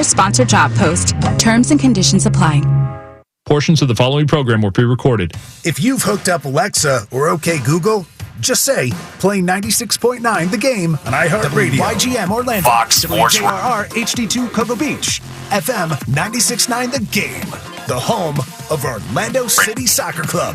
Sponsored job post. Terms and conditions apply. Portions of the following program were pre-recorded. If you've hooked up Alexa or OK Google, just say, play 96.9 The Game on iHeartRadio. YGM Orlando. Fox Sports. WJRR HD2 Cocoa Beach. FM 96.9 The Game. The home of Orlando City Soccer Club.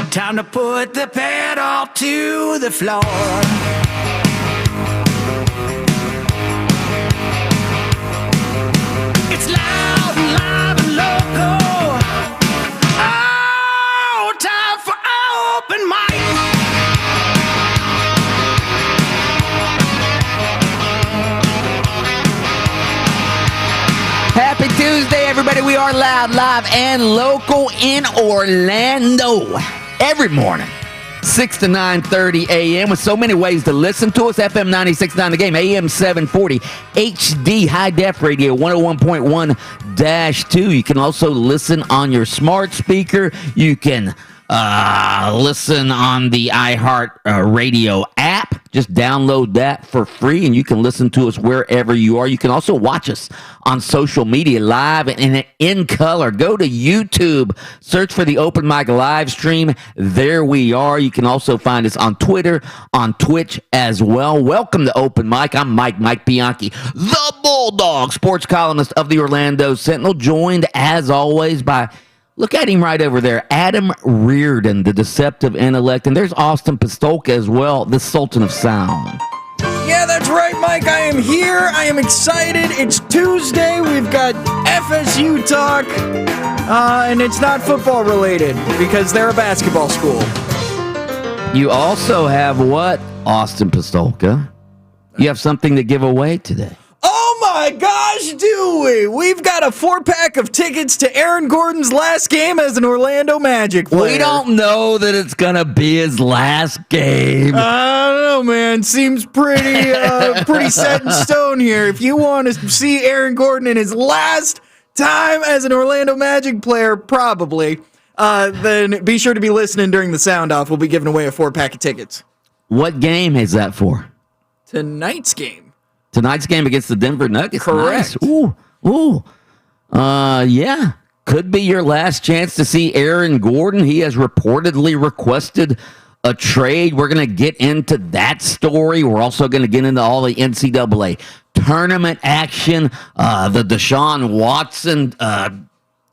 Time to put the pedal to the floor. It's loud and live and local. Oh, time for open mic. Happy Tuesday, everybody. We are loud, live, and local in Orlando. Every morning, 6 to 9:30 a.m. with so many ways to listen to us. FM 96.9 The Game, AM 740, HD High Def Radio 101.1-2. You can also listen on your smart speaker. You can listen on the iHeart Radio app. Just download that for free, and you can listen to us wherever you are. You can also watch us on social media live and in color. Go to YouTube, search for the Open Mic live stream. There we are. You can also find us on Twitter, on Twitch as well. Welcome to Open Mic. I'm Mike Bianchi, the Bulldog, sports columnist of the Orlando Sentinel, joined as always by, look at him right over there, Adam Reardon, the deceptive intellect. And there's Austin Pistolka as well, the Sultan of Sound. Yeah, that's right, Mike. I am here. I am excited. It's Tuesday. We've got FSU talk. And it's not football related because they're a basketball school. You also have what, Austin Pistolka? You have something to give away today. Oh my gosh, do we? We've got a 4-pack of tickets to Aaron Gordon's last game as an Orlando Magic player. We don't know that it's going to be his last game. I don't know, man. Seems pretty set in stone here. If you want to see Aaron Gordon in his last time as an Orlando Magic player, probably, then be sure to be listening during the sound off. We'll be giving away a 4-pack of tickets. What game is that for? Tonight's game. Tonight's game against the Denver Nuggets. Correct. Nice. Ooh. Yeah. Could be your last chance to see Aaron Gordon. He has reportedly requested a trade. We're going to get into that story. We're also going to get into all the NCAA tournament action, the Deshaun Watson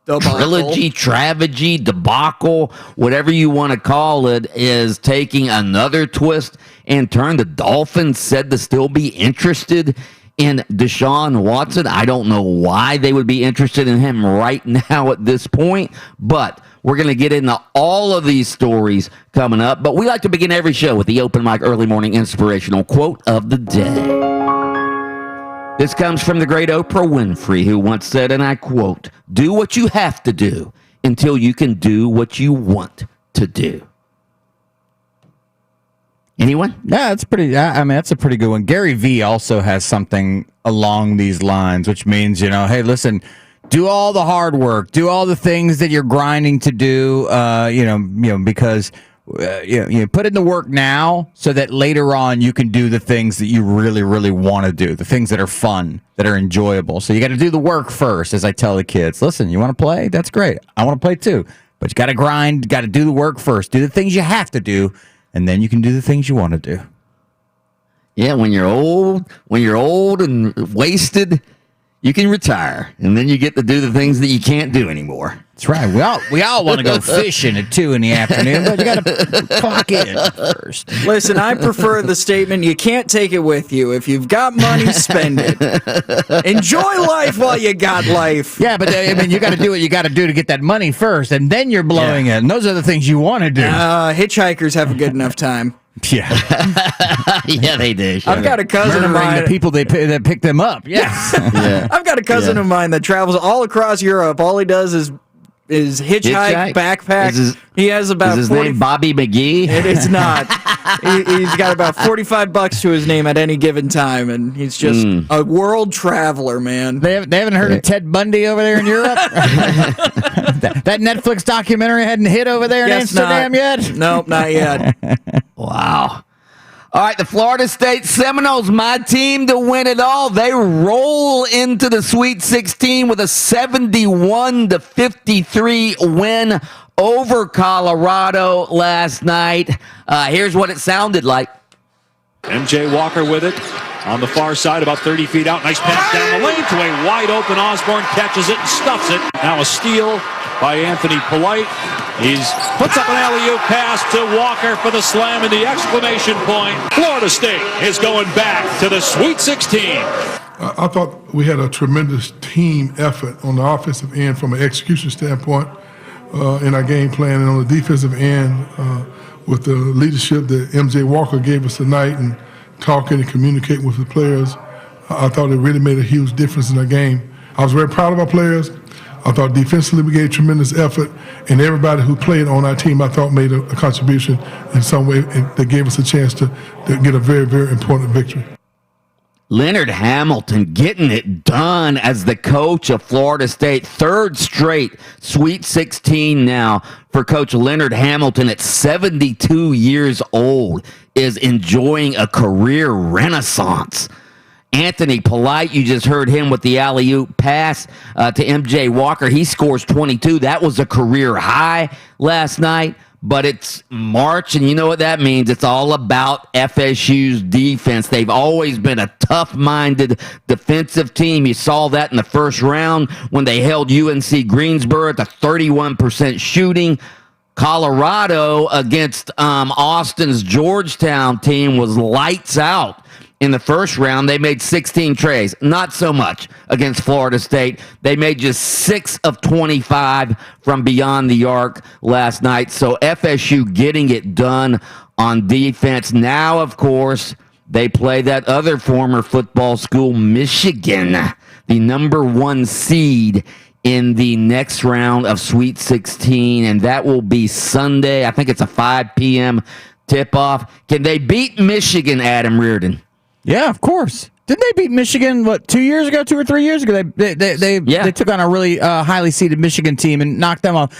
trilogy, travagy, debacle, whatever you want to call it, is taking another twist and turn. The Dolphins said to still be interested in Deshaun Watson. I don't know why they would be interested in him right now at this point, but we're going to get into all of these stories coming up. But we like to begin every show with the Open Mic Early Morning Inspirational Quote of the Day. This comes from the great Oprah Winfrey, who once said, and I quote, "Do what you have to do until you can do what you want to do." Anyone? Yeah, that's pretty. I mean, that's a pretty good one. Gary Vee also has something along these lines, which means, hey, listen, do all the hard work, do all the things that you're grinding to do, because you put in the work now so that later on you can do the things that you really, really want to do, the things that are fun, that are enjoyable. So you got to do the work first, as I tell the kids. Listen, you want to play? That's great. I want to play too. But you got to grind, got to do the work first. Do the things you have to do, and then you can do the things you want to do. Yeah, when you're old and wasted, you can retire, and then you get to do the things that you can't do anymore. That's right. We all want to go fishing at 2 in the afternoon, but you got to clock in first. Listen, I prefer the statement, you can't take it with you. If you've got money, spend it. Enjoy life while you got life. Yeah, but I mean, you got to do what you got to do to get that money first, and then you're blowing it. And those are the things you want to do. Hitchhikers have a good enough time. Yeah. Yeah, they did. Sure. I've got a cousin of Murdering mine. the people that picked them up. Yes. Yeah. I've got a cousin of mine that travels all across Europe. All he does is hitchhike, backpack. He has about is his 40 name Bobby McGee? It is not. He's got about $45 to his name at any given time, and he's just a world traveler, man. They haven't heard of Ted Bundy over there in Europe? that Netflix documentary hadn't hit over there in Amsterdam yet? Nope, not yet. Wow. All right, the Florida State Seminoles, my team to win it all. They roll into the Sweet 16 with a 71-53 win over Colorado last night. Here's what it sounded like. MJ Walker with it on the far side, about 30 feet out. Nice pass down the lane to a wide open Osborne. Catches it and stuffs it. Now a steal by Anthony Polite. He puts up an alley-oop pass to Walker for the slam and the exclamation point. Florida State is going back to the Sweet 16. I thought we had a tremendous team effort on the offensive end from an execution standpoint in our game plan, and on the defensive end with the leadership that MJ Walker gave us tonight and talking and communicating with the players. I thought it really made a huge difference in our game. I was very proud of our players. I thought defensively we gave tremendous effort, and everybody who played on our team I thought made a contribution in some way that gave us a chance to get a very, very important victory. Leonard Hamilton getting it done as the coach of Florida State. Third straight Sweet 16 now for Coach Leonard Hamilton at 72 years old is enjoying a career renaissance. Anthony Polite, you just heard him with the alley-oop pass to MJ Walker. He scores 22. That was a career high last night. But it's March, and you know what that means. It's all about FSU's defense. They've always been a tough-minded defensive team. You saw that in the first round when they held UNC Greensboro at the 31% shooting. Colorado against Austin's Georgetown team was lights out. In the first round, they made 16 trays. Not so much against Florida State. They made just 6 of 25 from beyond the arc last night. So FSU getting it done on defense. Now, of course, they play that other former football school, Michigan, the number 1 seed in the next round of Sweet 16. And that will be Sunday. I think it's a 5 p.m. tip-off. Can they beat Michigan, Adam Reardon? Yeah, of course. Didn't they beat Michigan, 2 years ago, 2 or 3 years ago? They took on a really highly seeded Michigan team and knocked them off.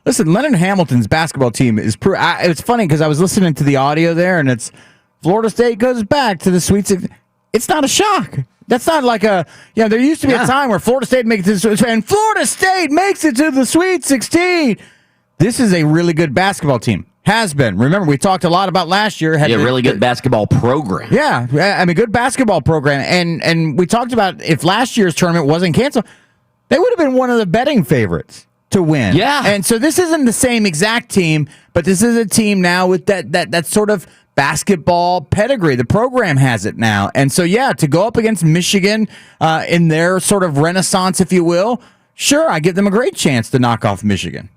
Listen, Leonard Hamilton's basketball team is it's funny because I was listening to the audio there, and it's Florida State goes back to the Sweet 16. It's not a shock. That's not like there used to be a time where Florida State makes it to the and Florida State makes it to the Sweet 16. This is a really good basketball team. Has been. Remember, we talked a lot about last year. Had a really good basketball program. Yeah, I mean, good basketball program. And we talked about if last year's tournament wasn't canceled, they would have been one of the betting favorites to win. Yeah. And so this isn't the same exact team, but this is a team now with that sort of basketball pedigree. The program has it now. And so, yeah, to go up against Michigan in their sort of renaissance, if you will, sure, I give them a great chance to knock off Michigan.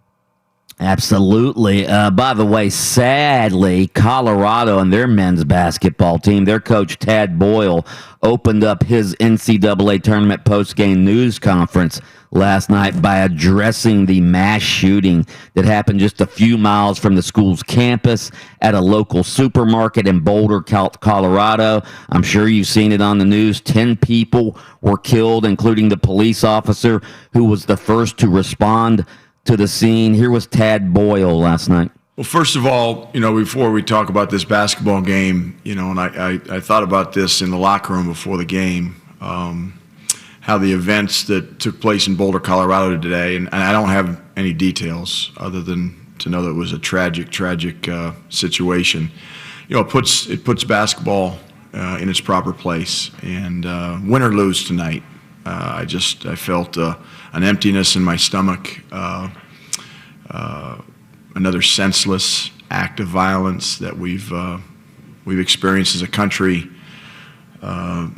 Absolutely. By the way, sadly, Colorado and their men's basketball team, their coach, Tad Boyle, opened up his NCAA tournament post-game news conference last night by addressing the mass shooting that happened just a few miles from the school's campus at a local supermarket in Boulder, Colorado. I'm sure you've seen it on the news. 10 people were killed, including the police officer who was the first to respond to the scene. Here was Tad Boyle last night. Well, first of all, before we talk about this basketball game, and I thought about this in the locker room before the game, how the events that took place in Boulder, Colorado today, and I don't have any details other than to know that it was a tragic situation. It puts basketball in its proper place, and win or lose tonight, I felt an emptiness in my stomach, another senseless act of violence that we've experienced as a country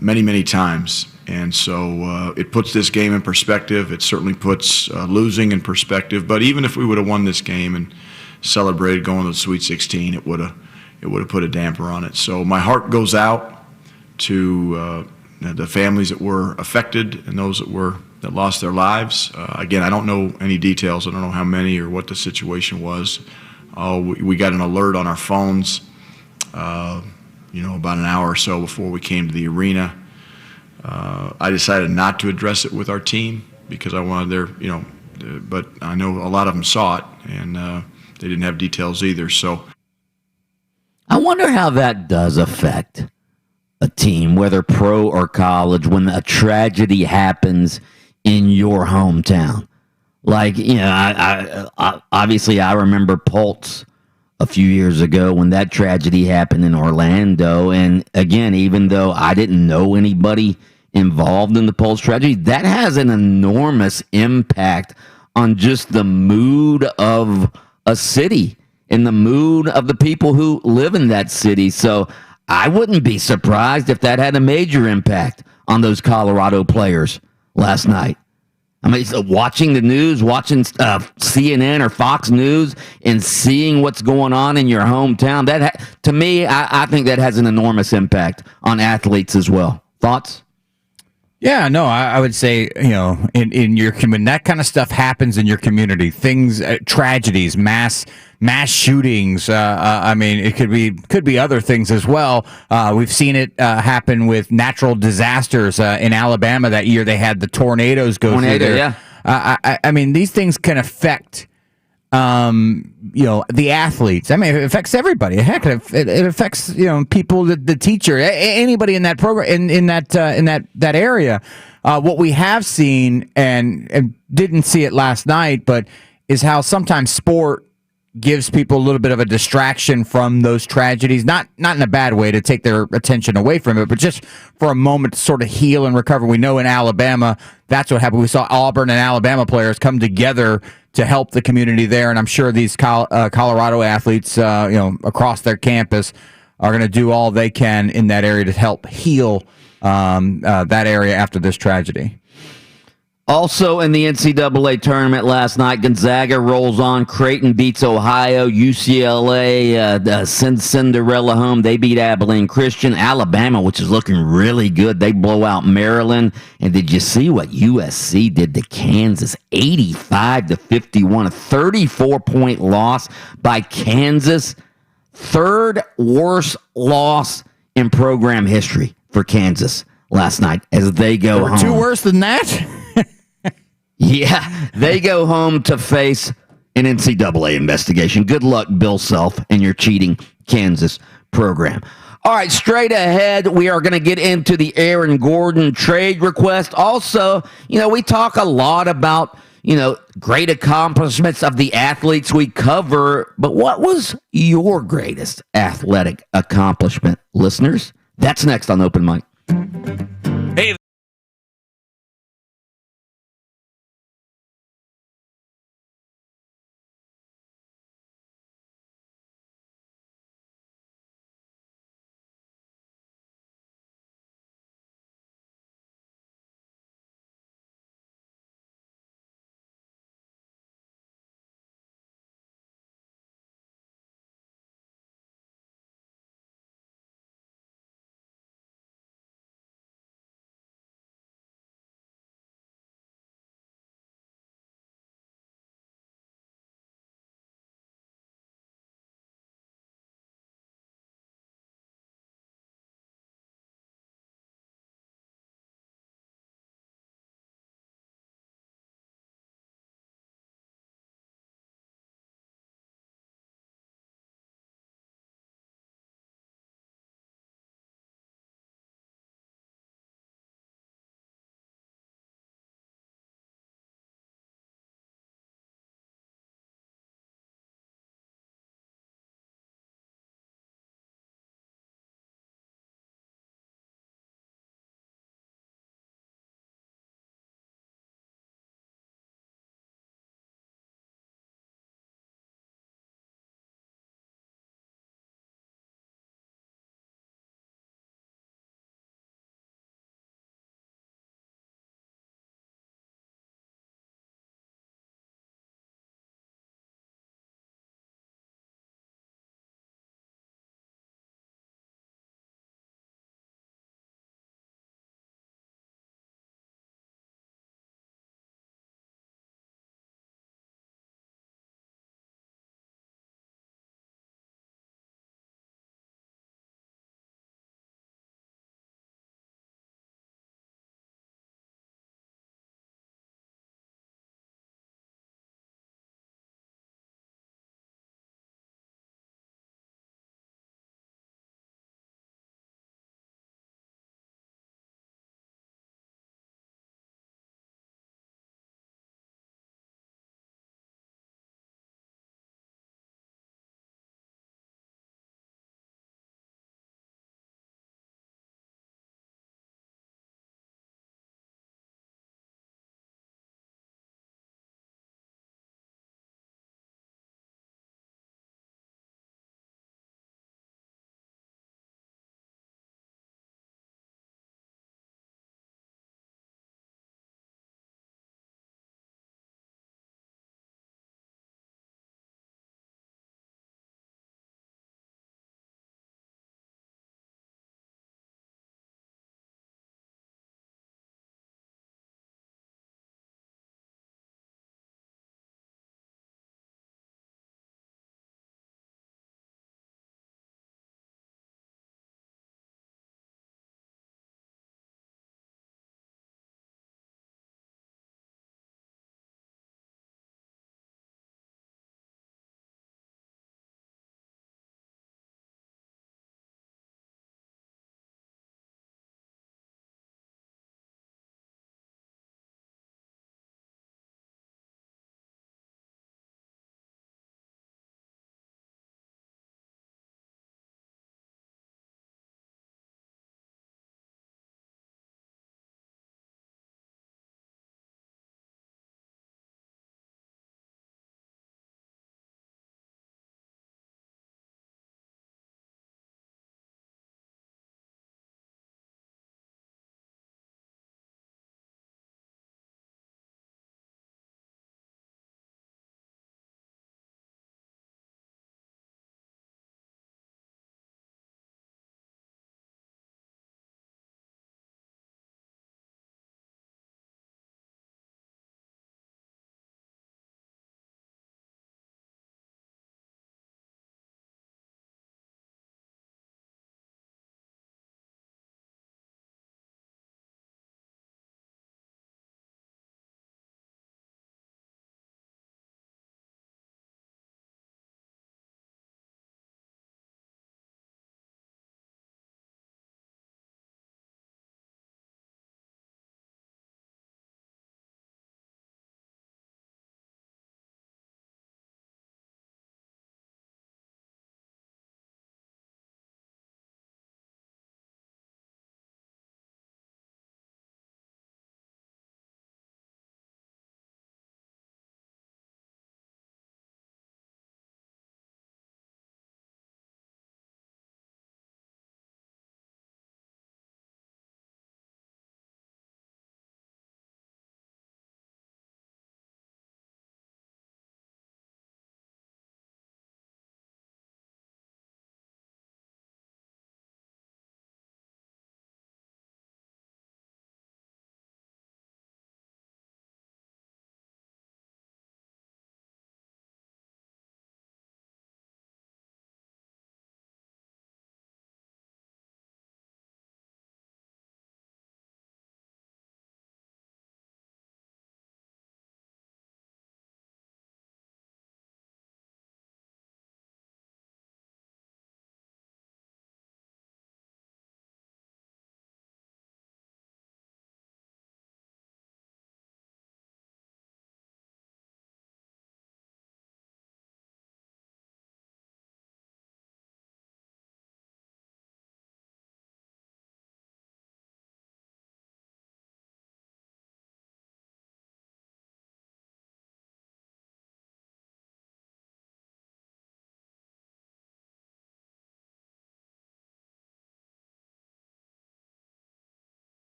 many, many times. And so it puts this game in perspective. It certainly puts losing in perspective. But even if we would have won this game and celebrated going to the Sweet 16, it would it would have put a damper on it. So my heart goes out to the families that were affected and those that lost their lives. Again, I don't know any details. I don't know how many or what the situation was. We got an alert on our phones, about an hour or so before we came to the arena. I decided not to address it with our team because I wanted but I know a lot of them saw it and they didn't have details either. So I wonder how that does affect a team, whether pro or college, when a tragedy happens in your hometown. Like, I obviously I remember Pulse a few years ago when that tragedy happened in Orlando. And again, even though I didn't know anybody involved in the Pulse tragedy, that has an enormous impact on just the mood of a city and the mood of the people who live in that city. So I wouldn't be surprised if that had a major impact on those Colorado players last night. I mean, so watching the news, watching CNN or Fox News and seeing what's going on in your hometown, to me, I think that has an enormous impact on athletes as well. Thoughts? Yeah, no, I would say, in your community, that kind of stuff happens in your community. Things, tragedies, mass shootings. I mean, it could be other things as well. We've seen it happen with natural disasters in Alabama that year. They had the tornadoes go through there. Yeah. I mean, these things can affect the athletes. I mean, it affects everybody. Heck, it affects people, the teacher, anybody in that program, in that area. What we have seen and didn't see it last night, but is how sometimes sport gives people a little bit of a distraction from those tragedies. Not in a bad way to take their attention away from it, but just for a moment to sort of heal and recover. We know in Alabama that's what happened. We saw Auburn and Alabama players come together to help the community there, and I'm sure these Colorado athletes, across their campus, are going to do all they can in that area to help heal that area after this tragedy. Also in the NCAA tournament last night, Gonzaga rolls on. Creighton beats Ohio. UCLA sends Cinderella home. They beat Abilene Christian. Alabama, which is looking really good, they blow out Maryland. And did you see what USC did to Kansas? 85-51, a 34-point loss by Kansas. Third worst loss in program history for Kansas last night as they go home. Two worse than that? Yeah, they go home to face an NCAA investigation. Good luck, Bill Self, and your cheating Kansas program. All right, straight ahead, we are going to get into the Aaron Gordon trade request. Also, we talk a lot about, great accomplishments of the athletes we cover, but what was your greatest athletic accomplishment, listeners? That's next on Open Mic. Hey,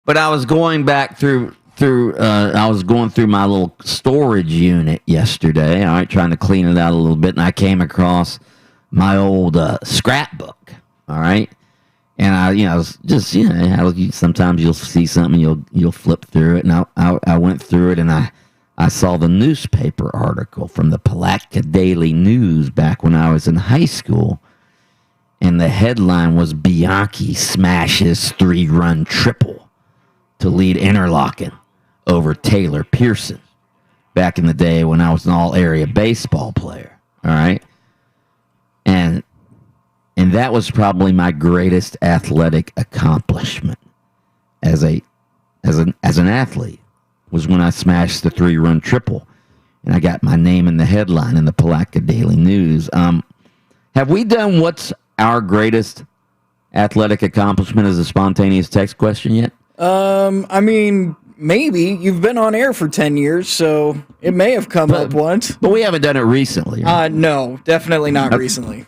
But I was going back through I was going through my little storage unit yesterday, all right, trying to clean it out a little bit, and I came across my old scrapbook, all right? And I was just, sometimes you'll see something, you'll flip through it, and I went through it, and I saw the newspaper article from the Palatka Daily News back when I was in high school, and the headline was Bianchi smashes 3-run triple to lead Interlaken over Taylor Pearson back in the day when I was an all-area baseball player, all right? And that was probably my greatest athletic accomplishment as an athlete, was when I smashed the 3-run triple, and I got my name in the headline in the Palatka Daily News. Have we done what's our greatest athletic accomplishment as a spontaneous text question yet? I mean, maybe. You've been on air for 10 years, so it may have come up once. But we haven't done it recently. Right? No, definitely not recently.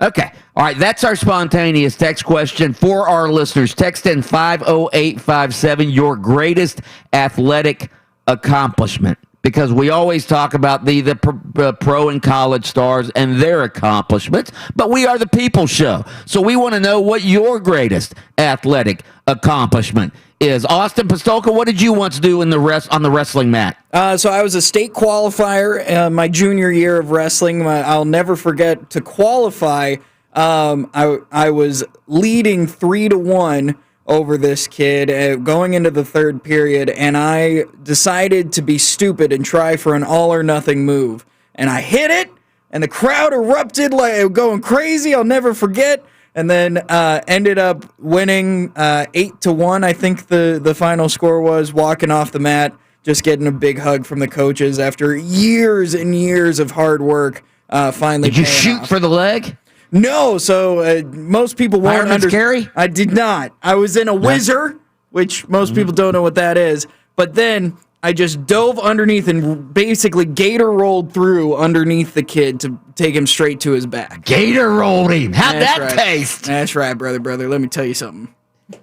Okay. All right, that's our spontaneous text question for our listeners. Text in 50857, your greatest athletic accomplishment. Because we always talk about the pro and college stars and their accomplishments, but we are the people show. So we want to know what your greatest athletic accomplishment is. Austin Pistolka, what did you once do on the wrestling mat? So I was a state qualifier my junior year of wrestling. I'll never forget, to qualify, I was leading 3-1 over this kid going into the third period, and I decided to be stupid and try for an all-or-nothing move. And I hit it, and the crowd erupted like going crazy. I'll never forget. And then ended up winning 8-1, I think the final score was, walking off the mat, just getting a big hug from the coaches after years and years of hard work. Finally, did you shoot for the leg? No, so most people won't understand. I did not. I was in a whizzer, which most people don't know what that is. But then I just dove underneath and basically gator rolled through underneath the kid to take him straight to his back. Gator rolled him. How'd that taste? That's right, brother. Let me tell you something.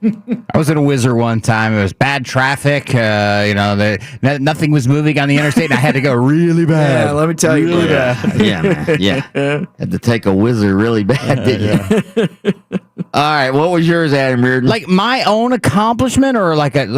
I was in a whizzer one time. It was bad traffic. Nothing was moving on the interstate, and I had to go really bad. Yeah, let me tell you. Really bad. Yeah, man. Yeah. Had to take a whizzer really bad, didn't you? All right. What was yours, Adam Reardon? Like my own accomplishment, or like that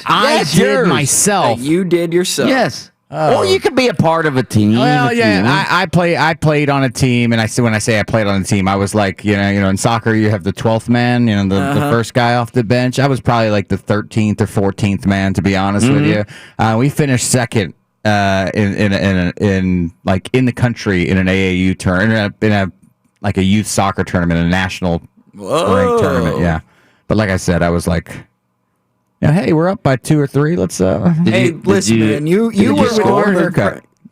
I did yours. myself? That you did yourself. Yes. Or you could be a part of a team. Well, yeah, I played on a team, and when I say I played on a team, I was like, in soccer you have the 12th man, the first guy off the bench. I was probably like the 13th or 14th man, to be honest with you. We finished second in the country in an AAU tournament, in a youth soccer tournament, a national ranked tournament. Yeah, but like I said, I was like, hey, we're up by 2 or 3. Let's. Listen, man, you were score?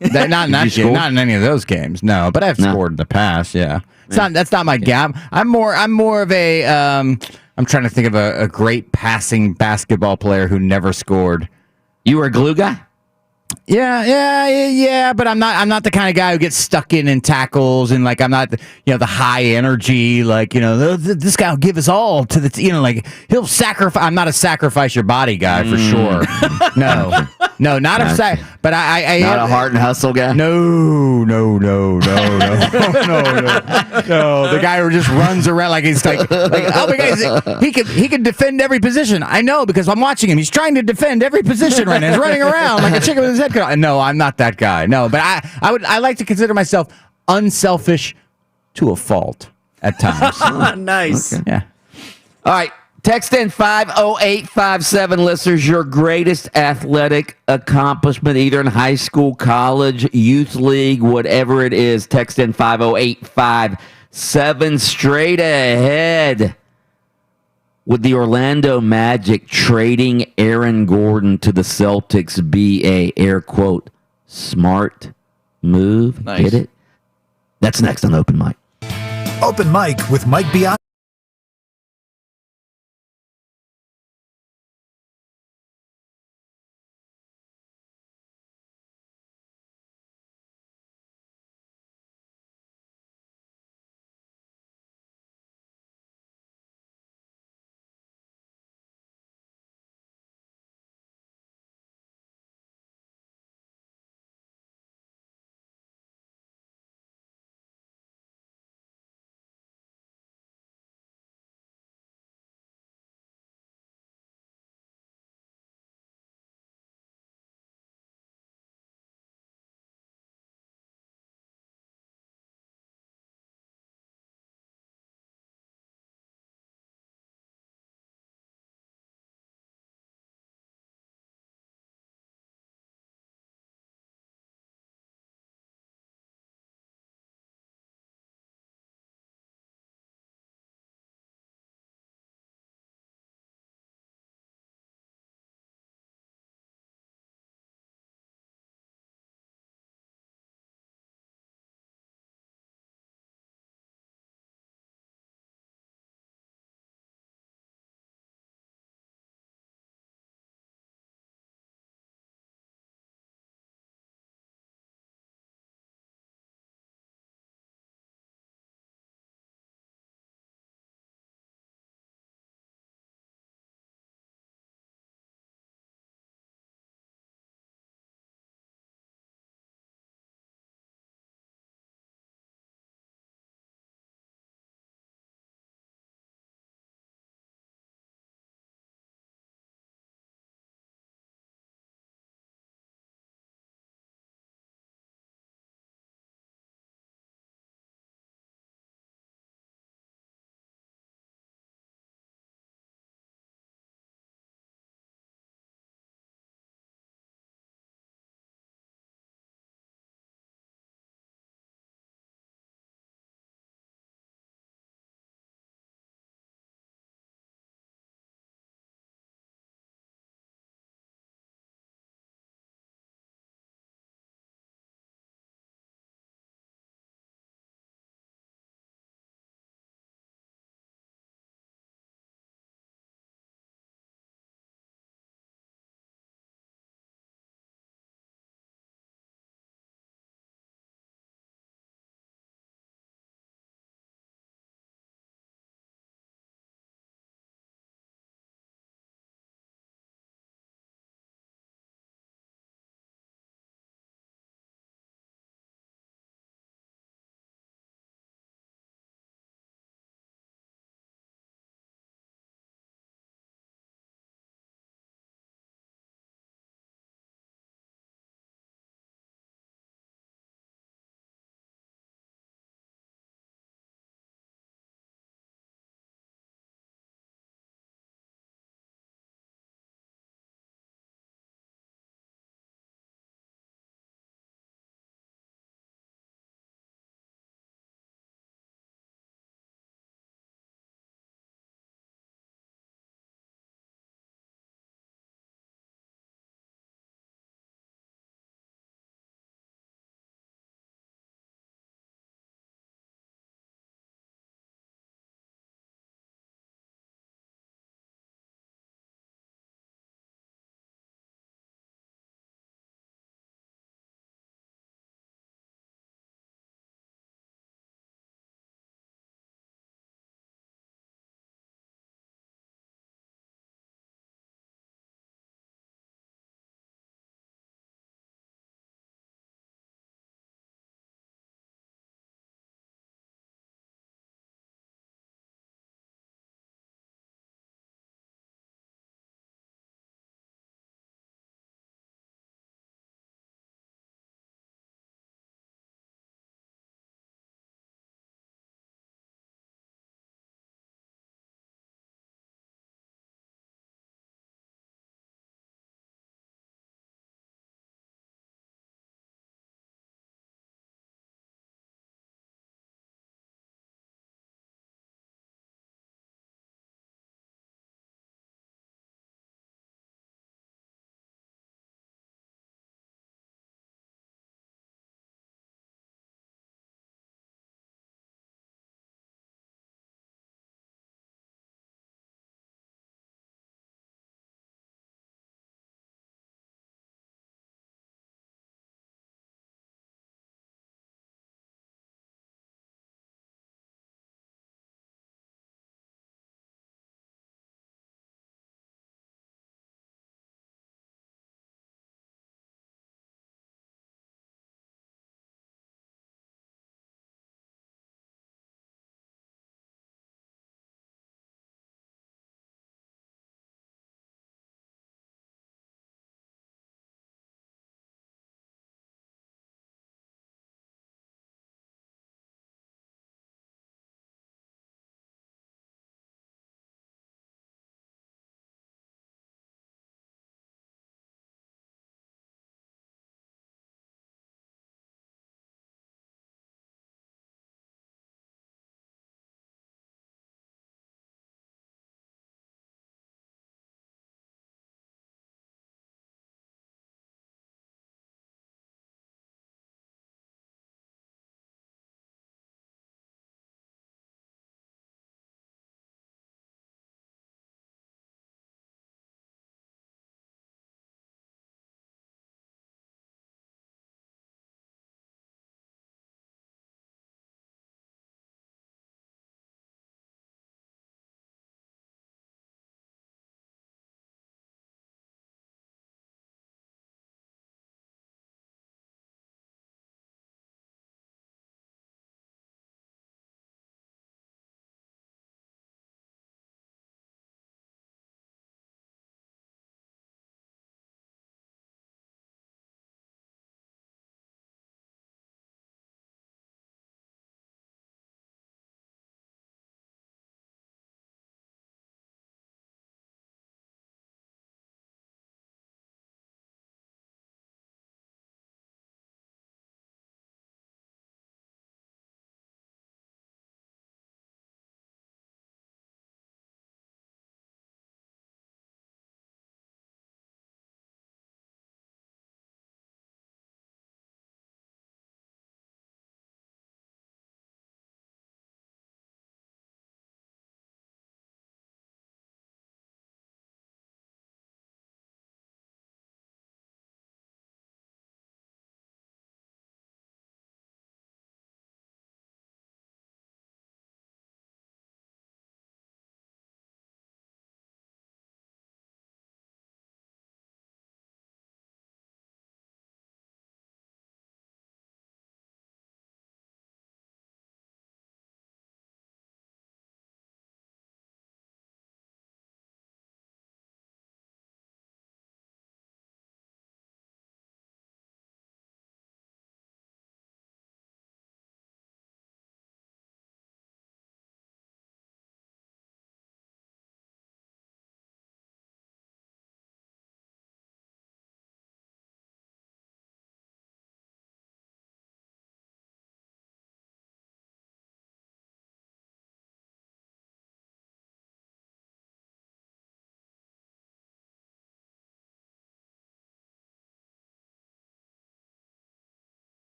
Not in any of those games. No, but I've scored in the past. Yeah, that's not my gap. I'm more of a. I'm trying to think of a great passing basketball player who never scored. You were a glue guy? Yeah, but I'm not the kind of guy who gets stuck in tackles, and like I'm not the high energy, like this guy will give us all to the he'll sacrifice. I'm not a sacrifice your body guy for sure. No, not a sac. But I not a heart and hustle guy. No. The guy who just runs around like he's like oh my God, he can defend every position. I know because I'm watching him. He's trying to defend every position right now. He's running around like a chicken with his head cut off. No, I'm not that guy. No, but I like to consider myself unselfish to a fault at times. Nice. Okay. Yeah. All right. Text in 50857, listeners, your greatest athletic accomplishment, either in high school, college, youth league, whatever it is. Text in 50857. Straight ahead. Would the Orlando Magic trading Aaron Gordon to the Celtics be a, air quote, smart move? Nice. Get it? That's next on Open Mic. Open Mic with Mike Bianchi.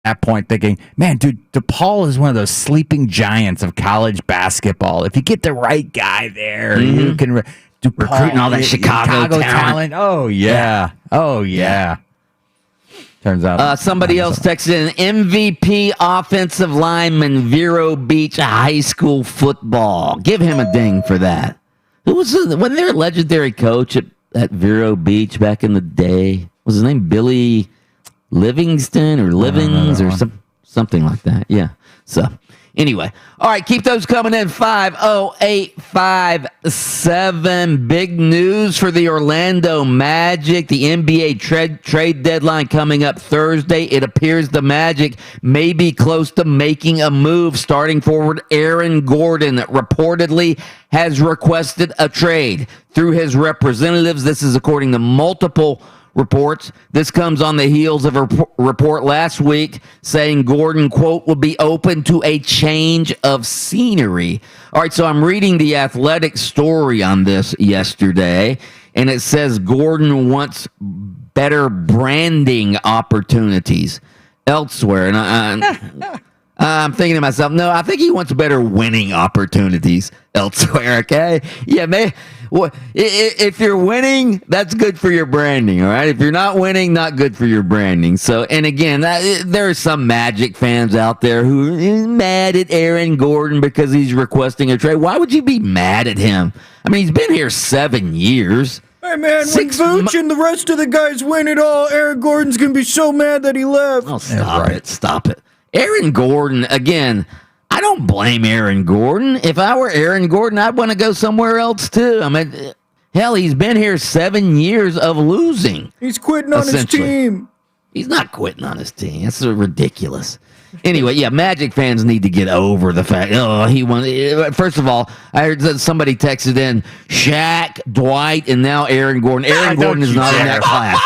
that point thinking, man, dude, DePaul is one of those sleeping giants of college basketball. If you get the right guy there, you can recruiting all that Chicago talent. Oh, yeah. Oh, yeah. Turns out. Somebody else texted in MVP offensive lineman, Vero Beach High School football. Give him a ding for that. Who was wasn't there a legendary coach at Vero Beach back in the day? Was his name Billy Livingston or Livings or something like that? Yeah. So anyway, all right, keep those coming in. 50857. Big news for the Orlando Magic. The NBA trade deadline coming up Thursday. It appears the Magic may be close to making a move. Starting forward Aaron Gordon reportedly has requested a trade through his representatives. This is according to multiple reports. This comes on the heels of a report last week saying Gordon, quote, will be open to a change of scenery. All right, so I'm reading the Athletic story on this yesterday, and it says Gordon wants better branding opportunities elsewhere. And I'm thinking to myself, no, I think he wants better winning opportunities elsewhere, okay? Yeah, man. Well, if you're winning, that's good for your branding, all right? If you're not winning, not good for your branding. So, and again, there are some Magic fans out there who are mad at Aaron Gordon because he's requesting a trade. Why would you be mad at him? I mean, he's been here 7 years. Hey, man, when Vooch and the rest of the guys win it all, Aaron Gordon's going to be so mad that he left. Oh, stop it. Aaron Gordon, again, I don't blame Aaron Gordon. If I were Aaron Gordon, I'd want to go somewhere else too. I mean, hell, he's been here 7 years of losing. He's quitting on his team. He's not quitting on his team. That's ridiculous. Anyway, yeah, Magic fans need to get over the fact. Oh, he won. First of all, I heard that somebody texted in Shaq, Dwight, and now Aaron Gordon. Aaron Gordon is not in that class.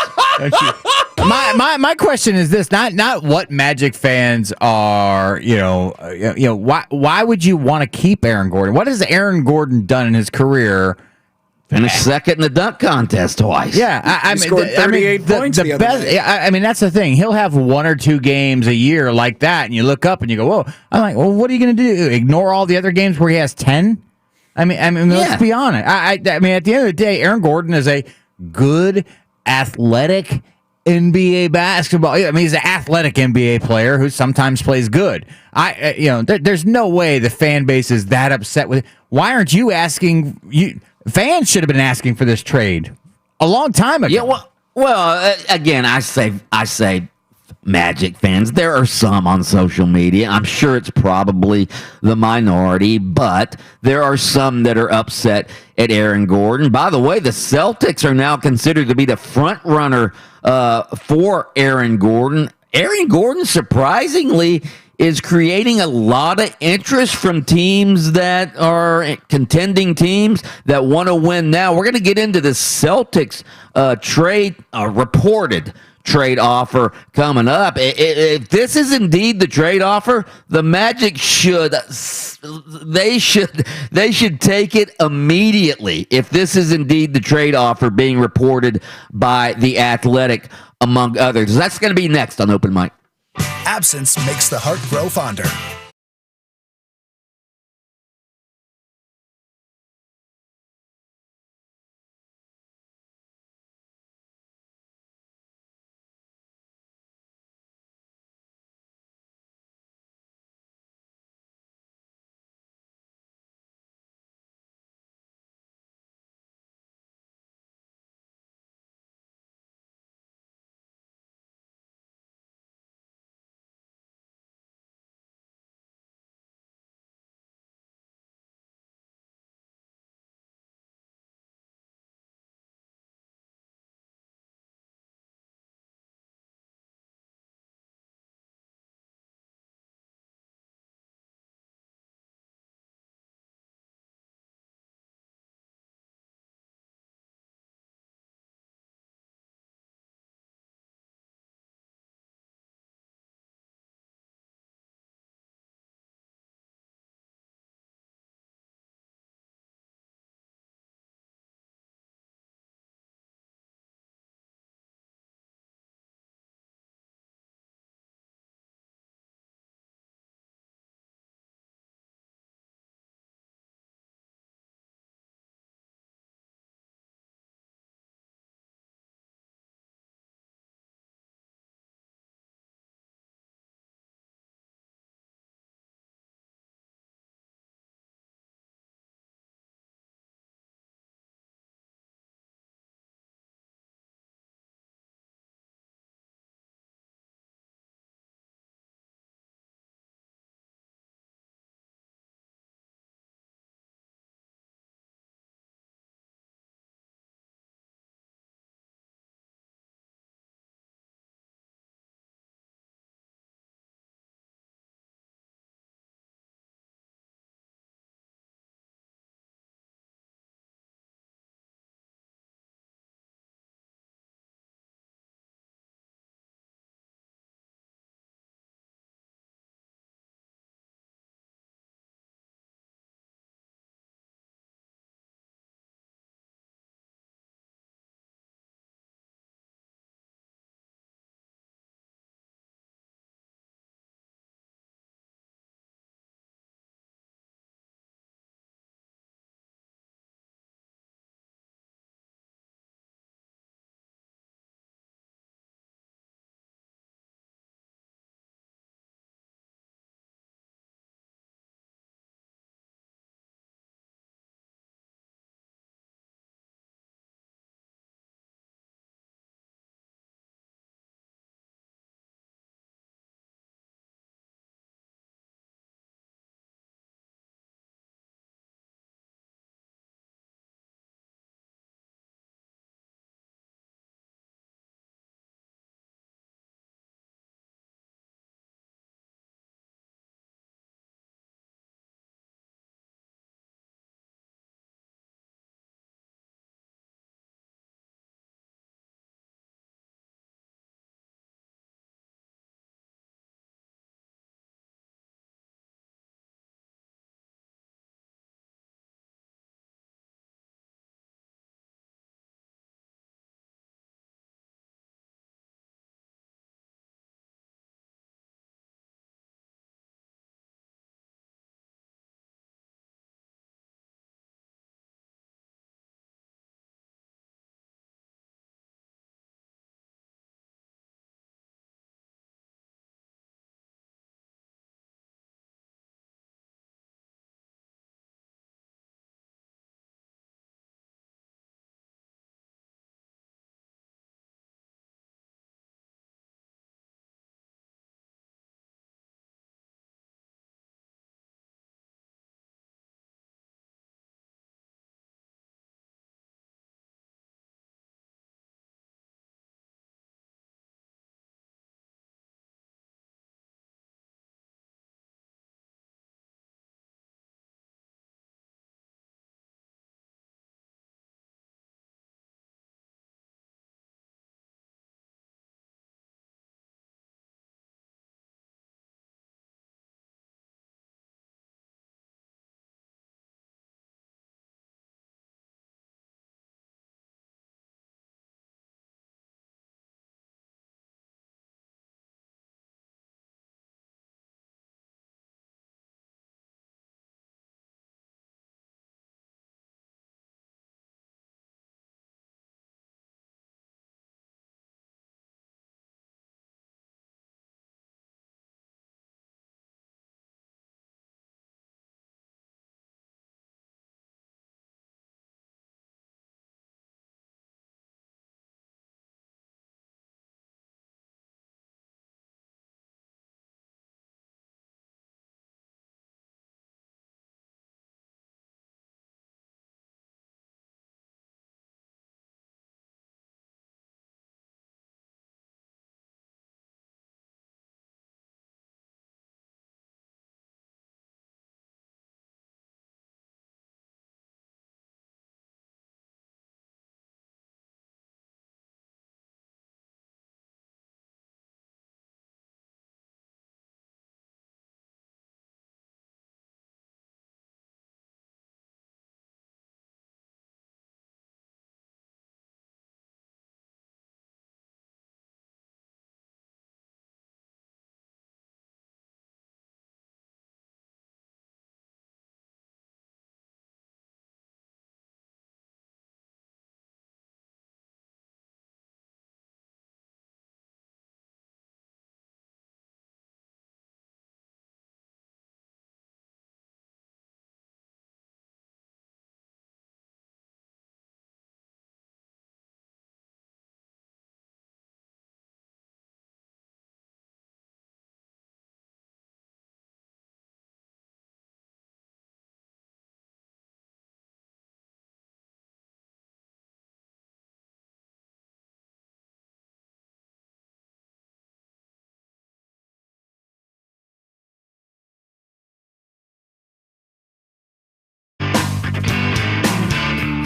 My question is this: not what Magic fans are, why would you want to keep Aaron Gordon? What has Aaron Gordon done in his career? Finished second in the dunk contest twice. Yeah, I mean, scored 38 points the other day. I mean, that's the thing. He'll have 1 or 2 games a year like that, and you look up and you go, "Whoa!" I'm like, "Well, what are you going to do? Ignore all the other games where he has 10?" I mean, let's be honest. I mean, at the end of the day, Aaron Gordon is a good, athletic NBA basketball. I mean, he's an athletic NBA player who sometimes plays good. There's no way the fan base is that upset with it. Why aren't you asking? Fans should have been asking for this trade a long time ago. Yeah, well, again, I say Magic fans. There are some on social media. I'm sure it's probably the minority, but there are some that are upset at Aaron Gordon. By the way, the Celtics are now considered to be the front runner for Aaron Gordon. Aaron Gordon, surprisingly, is creating a lot of interest from teams that are contending teams that want to win now. We're going to get into the Celtics reported trade offer coming up. If this is indeed the trade offer, the Magic should take it immediately. If this is indeed the trade offer being reported by The Athletic, among others. That's going to be next on Open Mic. Absence makes the heart grow fonder.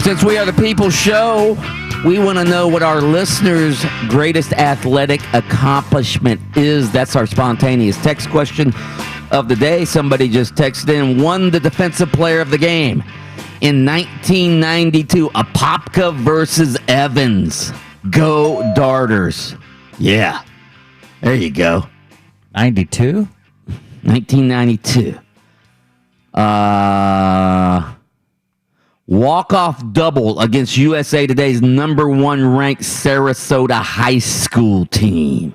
Since we are the People's Show, we want to know what our listeners' greatest athletic accomplishment is. That's our spontaneous text question of the day. Somebody just texted in, won the defensive player of the game in 1992, Apopka versus Evans. Go Darters. Yeah. There you go. 92? 1992. Walk-off double against USA Today's number 1 ranked Sarasota High School team.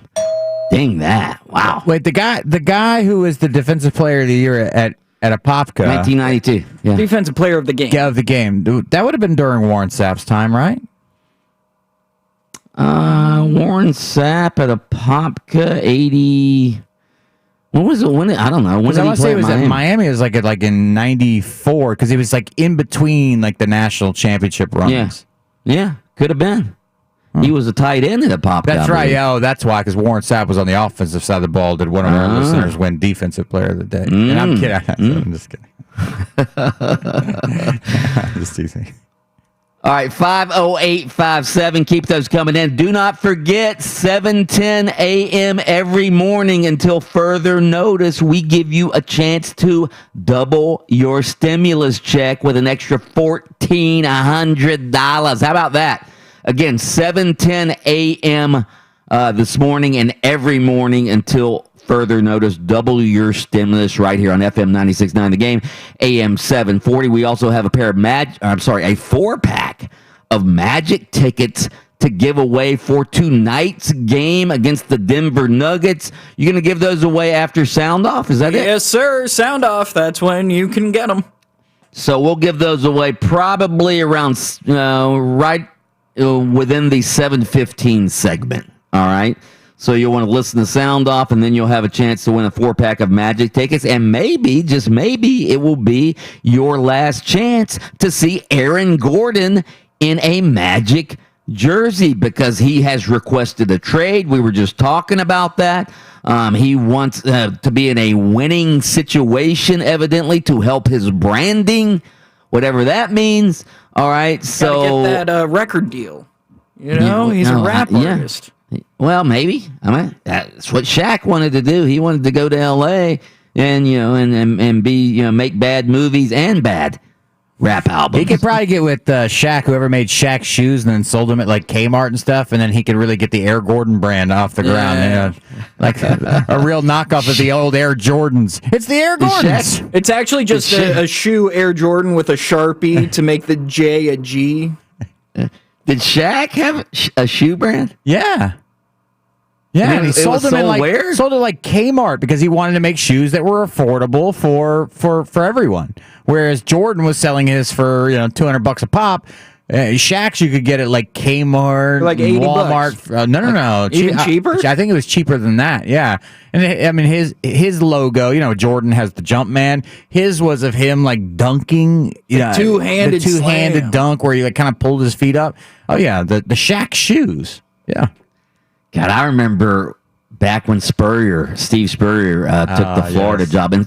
Dang that. Wow. Wait, the guy who was the defensive player of the year at Apopka. 1992. Yeah. Defensive player of the game. Of the game. That would have been during Warren Sapp's time, right? Warren Sapp at Apopka, 80. When was it? I don't know. When did I he want to play say it was Miami? at Miami. It was like in 94 because he was like in between like the national championship runs. Yeah. Could have been. He was a tight end at Apopka. That's right. Yeah, oh, that's why, because Warren Sapp was on the offensive side of the ball. Did one of our listeners win Defensive Player of the Day? And I'm kidding. I'm just kidding. Just teasing. All right, 50857. Keep those coming in. Do not forget, 7:10 a.m. every morning until further notice, we give you a chance to double your stimulus check with an extra $1,400. How about that? Again, 7:10 a.m. This morning and every morning until further notice. Double your stimulus right here on FM 96.9 The Game, AM 740. We also have a 4-pack of Magic tickets to give away for tonight's game against the Denver Nuggets. You're going to give those away after sound off? Is that it? Yes, sir. Sound off. That's when you can get them. So we'll give those away probably around within the 7:15 segment. All right. So you'll want to listen to sound off, and then you'll have a chance to win a 4-pack of Magic tickets. And maybe, just maybe, it will be your last chance to see Aaron Gordon in a Magic jersey because he has requested a trade. We were just talking about that. He wants to be in a winning situation, evidently, to help his branding, whatever that means. All right, so get that record deal. You know, he's a rap artist. Well, maybe. I mean, that's what Shaq wanted to do. He wanted to go to L.A. and and be make bad movies and bad rap albums. He could probably get with Shaq, whoever made Shaq shoes and then sold them at like Kmart and stuff, and then he could really get the Air Gordon brand off the ground. Like a real knockoff of the old Air Jordans. It's the Air Gordons. It's actually just a shoe Air Jordan with a Sharpie to make the J a G. Did Shaq have a shoe brand? Yeah. Yeah, and he sold them sold it like Kmart because he wanted to make shoes that were affordable for everyone. Whereas Jordan was selling his for $200 a pop. Shaq's you could get it like Kmart, like $80. Walmart. No. Even cheaper? I think it was cheaper than that. Yeah, and I mean his logo. Jordan has the Jumpman. His was of him like dunking. The two-handed dunk where he like kind of pulled his feet up. Oh yeah, the Shaq shoes. Yeah. God, I remember back when Steve Spurrier took the Florida job, and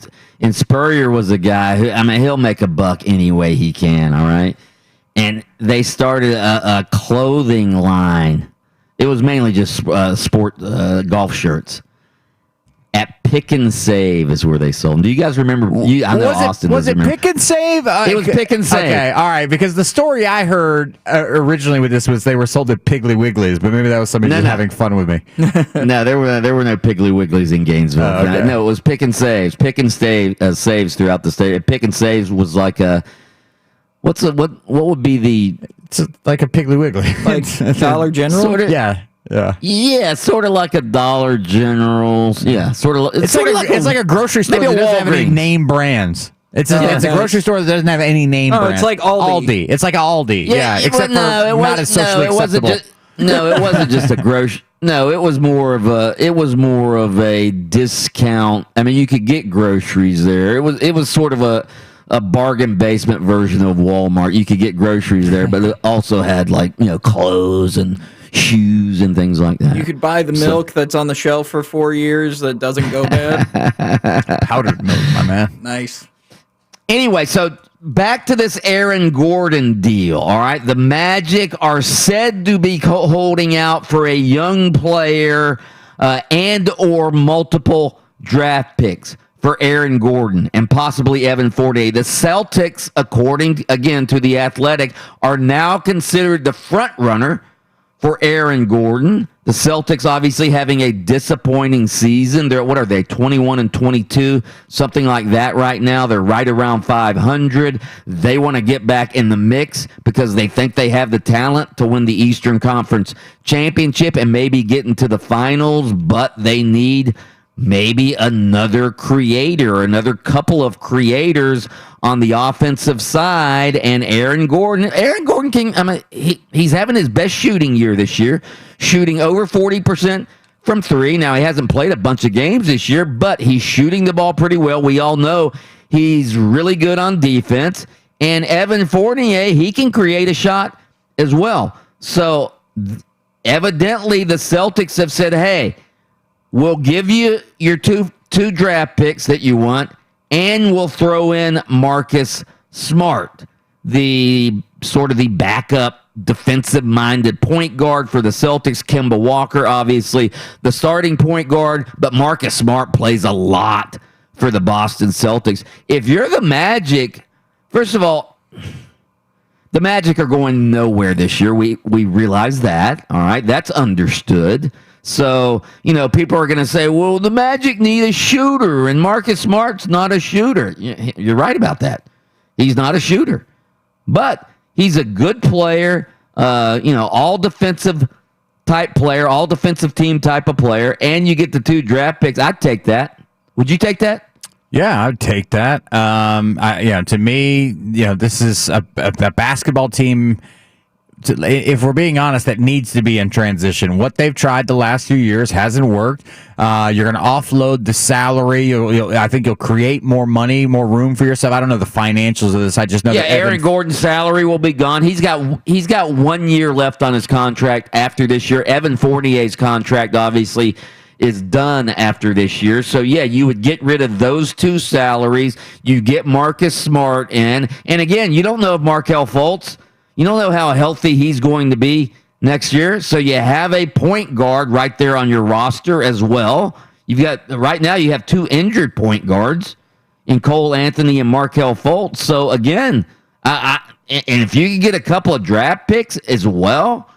Spurrier was a guy who, he'll make a buck any way he can, all right? And they started a clothing line. It was mainly just sport golf shirts. At Pick and Save is where they sold them. Do you guys remember? I know Austin was it Pick and Save? It was Pick and Save. Okay, all right. Because the story I heard originally with this was they were sold at Piggly Wiggly's, but maybe that was somebody just having fun with me. No, there were no Piggly Wigglies in Gainesville. Okay. No, it was Pick and Saves. Pick and Saves throughout the state. Pick and Saves was like a what would be the? It's like a Piggly Wiggly, like Dollar General. Sort of, yeah. Yeah, sort of like a Dollar General. Yeah, sort of. It's like a grocery store that doesn't have any name brands. It's a grocery store that doesn't have any name brands. It's like Aldi. It's like Aldi. Yeah, except for not as socially acceptable. It wasn't just a grocery. No, it was more of a discount. I mean, you could get groceries there. It was sort of a bargain basement version of Walmart. You could get groceries there, but it also had like clothes and shoes and things like that. You could buy the milk that's on the shelf for 4 years that doesn't go bad. Powdered milk, my man. Nice. Anyway, so back to this Aaron Gordon deal, all right? The Magic are said to be holding out for a young player and or multiple draft picks for Aaron Gordon and possibly Evan Fournier. The Celtics, according, again, to The Athletic, are now considered the front runner for Aaron Gordon. The Celtics obviously having a disappointing season. What are they, 21-22, something like that right now. They're right around 500. They want to get back in the mix because they think they have the talent to win the Eastern Conference Championship and maybe get into the finals, but they need maybe another creator, another couple of creators on the offensive side. And Aaron Gordon he's having his best shooting year this year, shooting over 40% from three. Now, he hasn't played a bunch of games this year, but he's shooting the ball pretty well. We all know he's really good on defense. And Evan Fournier, he can create a shot as well. So evidently the Celtics have said, hey, we'll give you your two draft picks that you want, and we'll throw in Marcus Smart, the sort of the backup defensive-minded point guard for the Celtics. Kemba Walker, obviously, the starting point guard, but Marcus Smart plays a lot for the Boston Celtics. If you're the Magic, first of all, the Magic are going nowhere this year. We realize that, all right? That's understood. So, people are going to say, well, the Magic need a shooter, and Marcus Smart's not a shooter. You're right about that. He's not a shooter. But he's a good player, all defensive type player, all defensive team type of player, and you get the two draft picks. I'd take that. Would you take that? Yeah, I'd take that. To me, this is a basketball team. If we're being honest, that needs to be in transition. What they've tried the last few years hasn't worked. You're going to offload the salary. I think you'll create more money, more room for yourself. I don't know the financials of this. I just know that Aaron Gordon's salary will be gone. He's got 1 year left on his contract after this year. Evan Fournier's contract obviously is done after this year. So, yeah, you would get rid of those two salaries. You get Marcus Smart in. And, again, you don't know if Markelle Fultz, you don't know how healthy he's going to be next year. So you have a point guard right there on your roster as well. Right now you have two injured point guards in Cole Anthony and Markelle Fultz. So, again, and if you could get a couple of draft picks as well,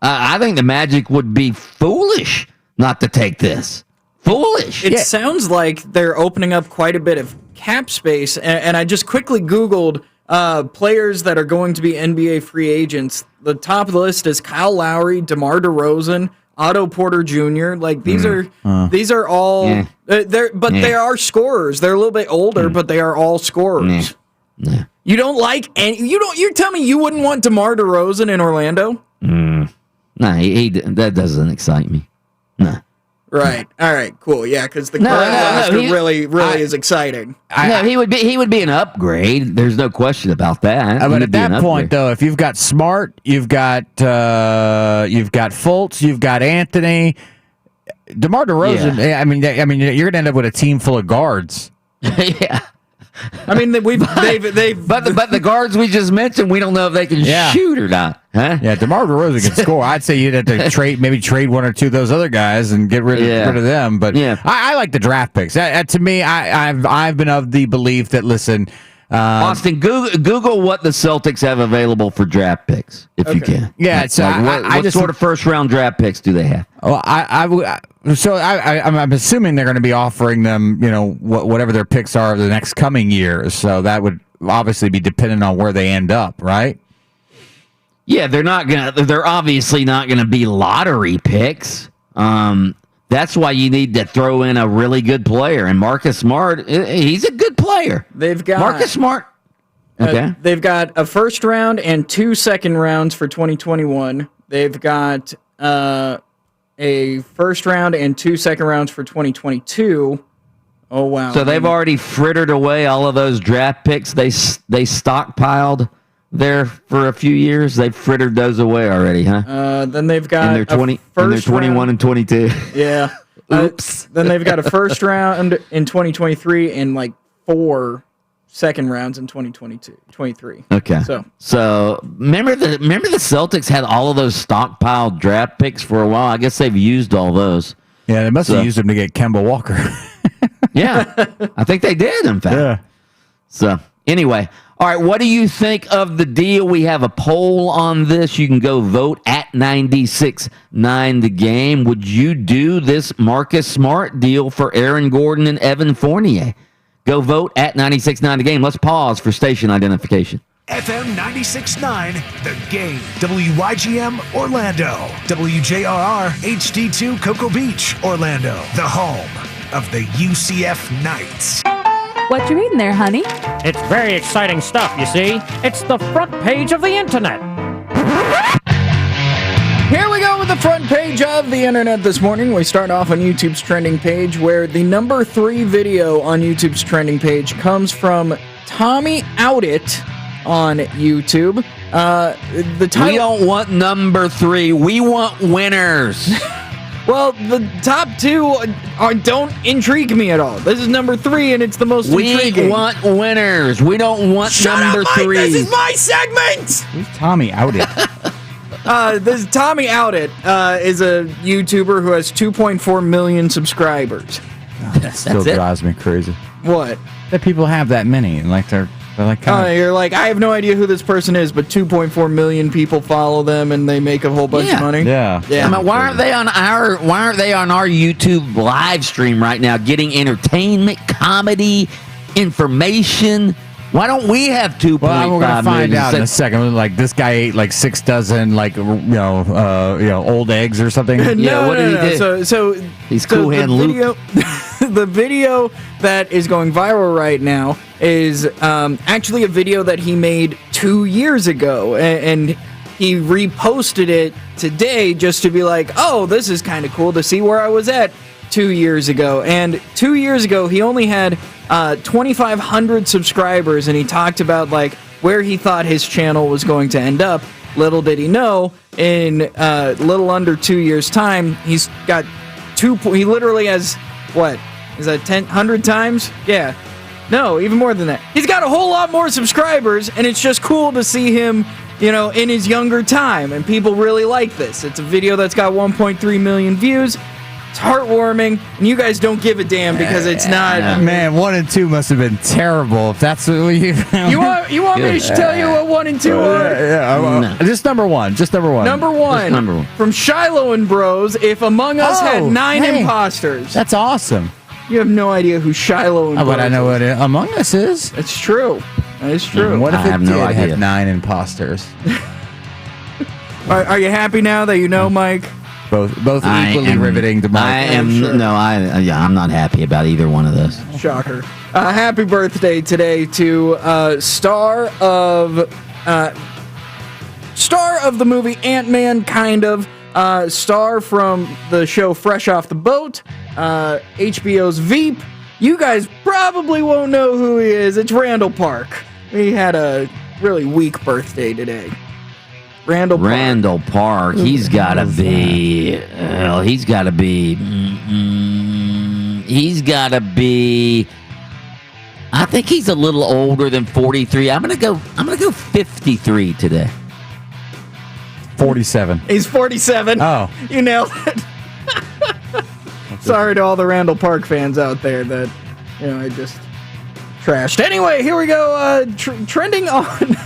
I think the Magic would be foolish not to take this. Foolish. It sounds like they're opening up quite a bit of cap space, and I just quickly Googled players that are going to be NBA free agents. The top of the list is Kyle Lowry, DeMar DeRozan, Otto Porter Jr. Like these are all they are scorers. They're a little bit older, but they are all scorers. You don't like any. You tell me you wouldn't want DeMar DeRozan in Orlando? Nah, that doesn't excite me. Nah. Right. All right. Cool. Yeah, because the current roster really is exciting. He would be an upgrade. There's no question about that. But at that point, though, if you've got Smart, you've got Fultz, you've got Anthony, DeMar DeRozan. Yeah. I mean, you're gonna end up with a team full of guards. Yeah. I mean, but the guards we just mentioned, we don't know if they can shoot or not. Huh? Yeah, DeMar DeRozan can score. I'd say you'd have to trade one or two of those other guys and get rid of them. But I like the draft picks. To me, I've been of the belief that Austin, Google what the Celtics have available for draft picks if you can. Yeah, so what sort of first round draft picks do they have? Well, I'm assuming they're going to be offering them, whatever their picks are the next coming years. So that would obviously be dependent on where they end up, right? Yeah, they're obviously not gonna be lottery picks. That's why you need to throw in a really good player. And Marcus Smart, he's a good player. They've got Marcus Smart. Okay. They've got a first round and 2 second rounds for 2021. They've got a first round and 2 second rounds for 2022. Oh wow! So they've already frittered away all of those draft picks they stockpiled there for a few years. They've frittered those away already, huh? Then they've got and they're 21 and 22. Yeah. Oops. Then they've got a first round in 2023 and like 4 second rounds in 2022, 23. Okay. So remember the Celtics had all of those stockpiled draft picks for a while. I guess they've used all those. Yeah, they must have used them to get Kemba Walker. Yeah, I think they did, in fact. Yeah. So anyway, all right, what do you think of the deal? We have a poll on this. You can go vote at 96.9 The Game. Would you do this Marcus Smart deal for Aaron Gordon and Evan Fournier? Go vote at 96.9 The Game. Let's pause for station identification. FM 96.9 The Game. WYGM Orlando. WJRR HD2 Cocoa Beach, Orlando. The home of the UCF Knights. What you reading there, honey? It's very exciting stuff, you see. It's the front page of the internet. Here we go with the front page of the internet this morning. We start off on YouTube's trending page, where the number 3 video on YouTube's trending page comes from Tommy Outit on YouTube. The title, we don't want number 3. We want winners. Well, the top 2 don't intrigue me at all. This is number 3, and it's the most intriguing. We want winners. We don't want number 3. This is my segment! Who's Tommy Outit? This Tommy Outit is a YouTuber who has 2.4 million subscribers. That still drives me crazy. What? That people have that many, and like they're like you're like, I have no idea who this person is, but 2.4 million people follow them, and they make a whole bunch of money. Yeah. I mean, why aren't they on our YouTube live stream right now, getting entertainment, comedy, information? Why don't we have 2.5 Well, we're gonna find million? out in a second. Like this guy ate like 6 dozen old eggs or something. Yeah, what did he do? So he's Cool Hand Luke. The video that is going viral right now is actually a video that he made 2 years ago, and he reposted it today just to be like, oh, this is kind of cool to see where I was at 2 years ago. And 2 years ago, he only had 2,500 subscribers, and he talked about like where he thought his channel was going to end up. Little did he know, in little under 2 years' time, he's got he literally has, what, is that 100 times? Yeah. No, even more than that. He's got a whole lot more subscribers, and it's just cool to see him, in his younger time, and people really like this. It's a video that's got 1.3 million views. It's heartwarming, and you guys don't give a damn because it's not. Man, 1 and 2 must have been terrible. If that's what you want me to tell you what 1 and 2 are? No. Just number one. Number one. From Shiloh and Bros. If Among Us had 9 imposters. That's awesome. You have no idea who Shiloh and Bros. But I know what Among Us is. It's true. It's true. What if I have it no did idea. have 9 imposters? Are you happy now that you know, Mike? Both equally riveting to Mike. I'm not happy about either one of those. Shocker. Happy birthday today to star of the movie Ant-Man, kind of. Star from the show Fresh Off the Boat, HBO's Veep. You guys probably won't know who he is. It's Randall Park. He had a really weak birthday today. Randall Park. He's got to be. I think he's a little older than 43. I'm gonna go 53 today. 47. He's 47. Oh. You nailed it. Sorry to all the Randall Park fans out there that, I just trashed. Anyway, here we go. Trending on...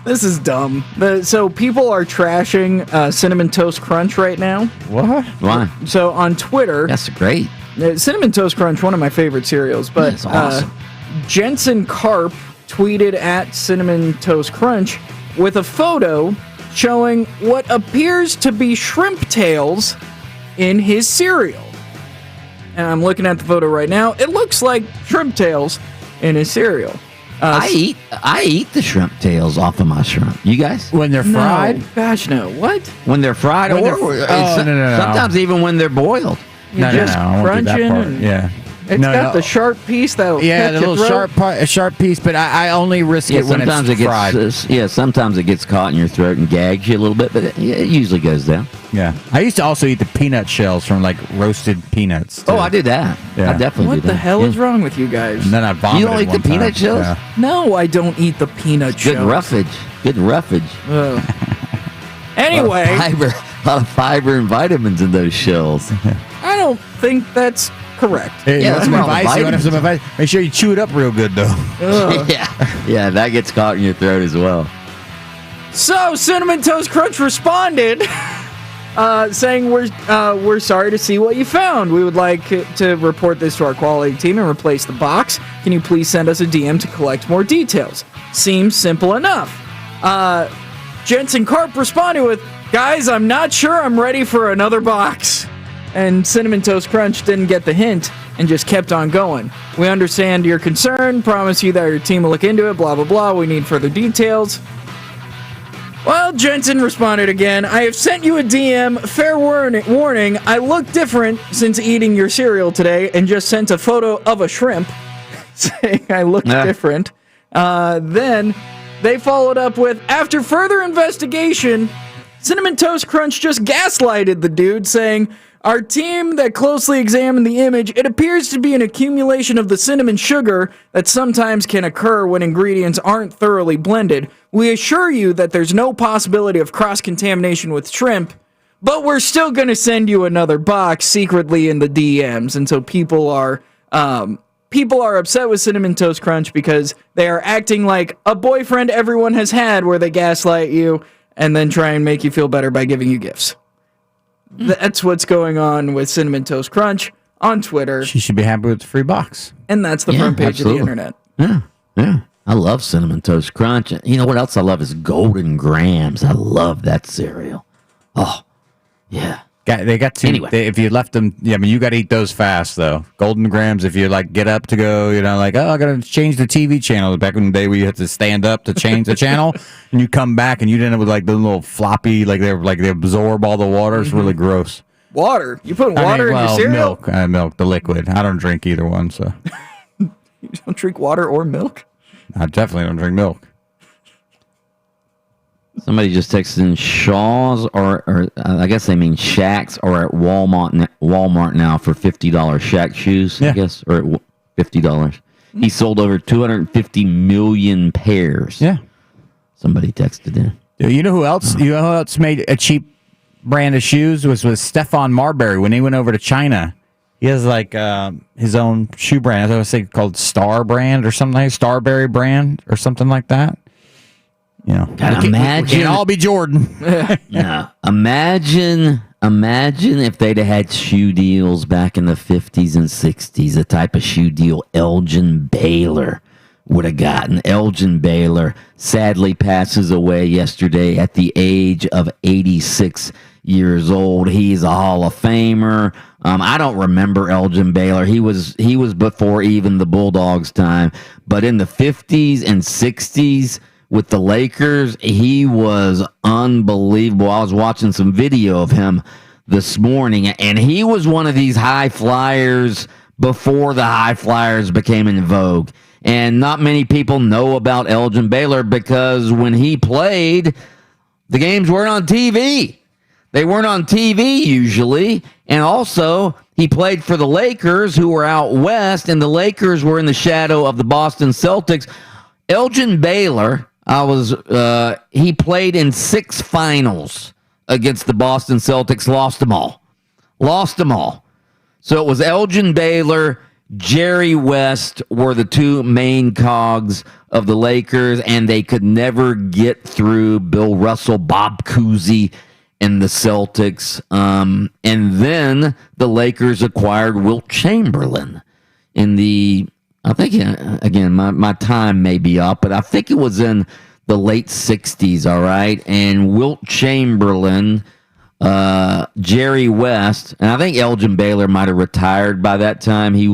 This is dumb. So people are trashing Cinnamon Toast Crunch right now. What? Why? So on Twitter... That's great. Cinnamon Toast Crunch, one of my favorite cereals. But that's awesome. Jensen Karp tweeted at Cinnamon Toast Crunch with a photo showing what appears to be shrimp tails in his cereal. And I'm looking at the photo right now. It looks like shrimp tails in his cereal. I eat the shrimp tails off of my shrimp. You guys? When they're fried? No, gosh, no. What? When they're fried? No. Sometimes even when they're boiled. You just crunch in and It's got the sharp piece that'll yeah, cut the your little throat. sharp piece. But I only risk it when it's fried. Sometimes it gets caught in your throat and gags you a little bit, but it usually goes down. Yeah, I used to also eat the peanut shells from like roasted peanuts. Oh, I do that. Yeah. I definitely do that. What the hell is wrong with you guys? And then I vomited. You don't eat the peanut shells? Yeah. No, I don't eat the peanut shells. Good roughage. Anyway, a lot of fiber and vitamins in those shells. I don't think that's correct. Hey, you want some advice? You want to have some advice? Make sure you chew it up real good, though. Yeah, that gets caught in your throat as well. So, Cinnamon Toast Crunch responded, saying, "We're sorry to see what you found. We would like to report this to our quality team and replace the box. Can you please send us a DM to collect more details? Seems simple enough." Jensen Karp responded with, "Guys, I'm not sure I'm ready for another box." And Cinnamon Toast Crunch didn't get the hint and just kept on going. "We understand your concern, promise you that your team will look into it, blah, blah, blah. We need further details." Well, Jensen responded again, "I have sent you a DM. Fair warning, I look different since eating your cereal today and just sent a photo of a shrimp saying I look different." Then they followed up with, "After further investigation, Cinnamon Toast Crunch just gaslighted the dude, saying, our team that closely examined the image, it appears to be an accumulation of the cinnamon sugar that sometimes can occur when ingredients aren't thoroughly blended. We assure you that there's no possibility of cross-contamination with shrimp, but we're still going to send you another box secretly in the DMs." And so people are upset with Cinnamon Toast Crunch because they are acting like a boyfriend everyone has had where they gaslight you and then try and make you feel better by giving you gifts. That's what's going on with Cinnamon Toast Crunch on Twitter. She should be happy with the free box. And that's the front page of the internet. Yeah. I love Cinnamon Toast Crunch. You know what else I love is Golden Grams. I love that cereal. Oh, yeah. They got to. Anyway. If you left them, you got to eat those fast though. Golden Grams. If you get up to go, I got to change the TV channel. Back in the day, where you had to stand up to change the channel, and you come back and you end up with the little floppy, they absorb all the water. It's really gross. Water? You put water in your cereal? Milk, the liquid. I don't drink either one, so. You don't drink water or milk? I definitely don't drink milk. Somebody just texted in Shaw's, or I guess they mean Shaq's, or at Walmart now for $50 Shaq shoes, I guess, or at $50. He sold over 250 million pairs. Yeah. Somebody texted in. You know who else? You know who else made a cheap brand of shoes was Stephon Marbury when he went over to China. He has his own shoe brand. I would say called Star Brand or something like Starberry Brand or something like that. Imagine we can all be Jordan. Yeah. Imagine if they'd have had shoe deals back in the 50s and 60s, the type of shoe deal Elgin Baylor would have gotten. Elgin Baylor sadly passes away yesterday at the age of 86 years old. He's a Hall of Famer. I don't remember Elgin Baylor. He was before even the Bulldogs' time. But in the 50s and 60s, with the Lakers, he was unbelievable. I was watching some video of him this morning, and he was one of these high flyers before the high flyers became in vogue. And not many people know about Elgin Baylor because when he played, the games weren't on TV. They weren't on TV usually. And also, he played for the Lakers, who were out west, and the Lakers were in the shadow of the Boston Celtics. Elgin Baylor... he played in 6 finals against the Boston Celtics, lost them all. So it was Elgin Baylor, Jerry West were the 2 main cogs of the Lakers, and they could never get through Bill Russell, Bob Cousy, and the Celtics. And then the Lakers acquired Wilt Chamberlain in the... I think, again, my time may be up, but I think it was in the late 60s, all right? And Wilt Chamberlain, Jerry West, and I think Elgin Baylor might have retired by that time. He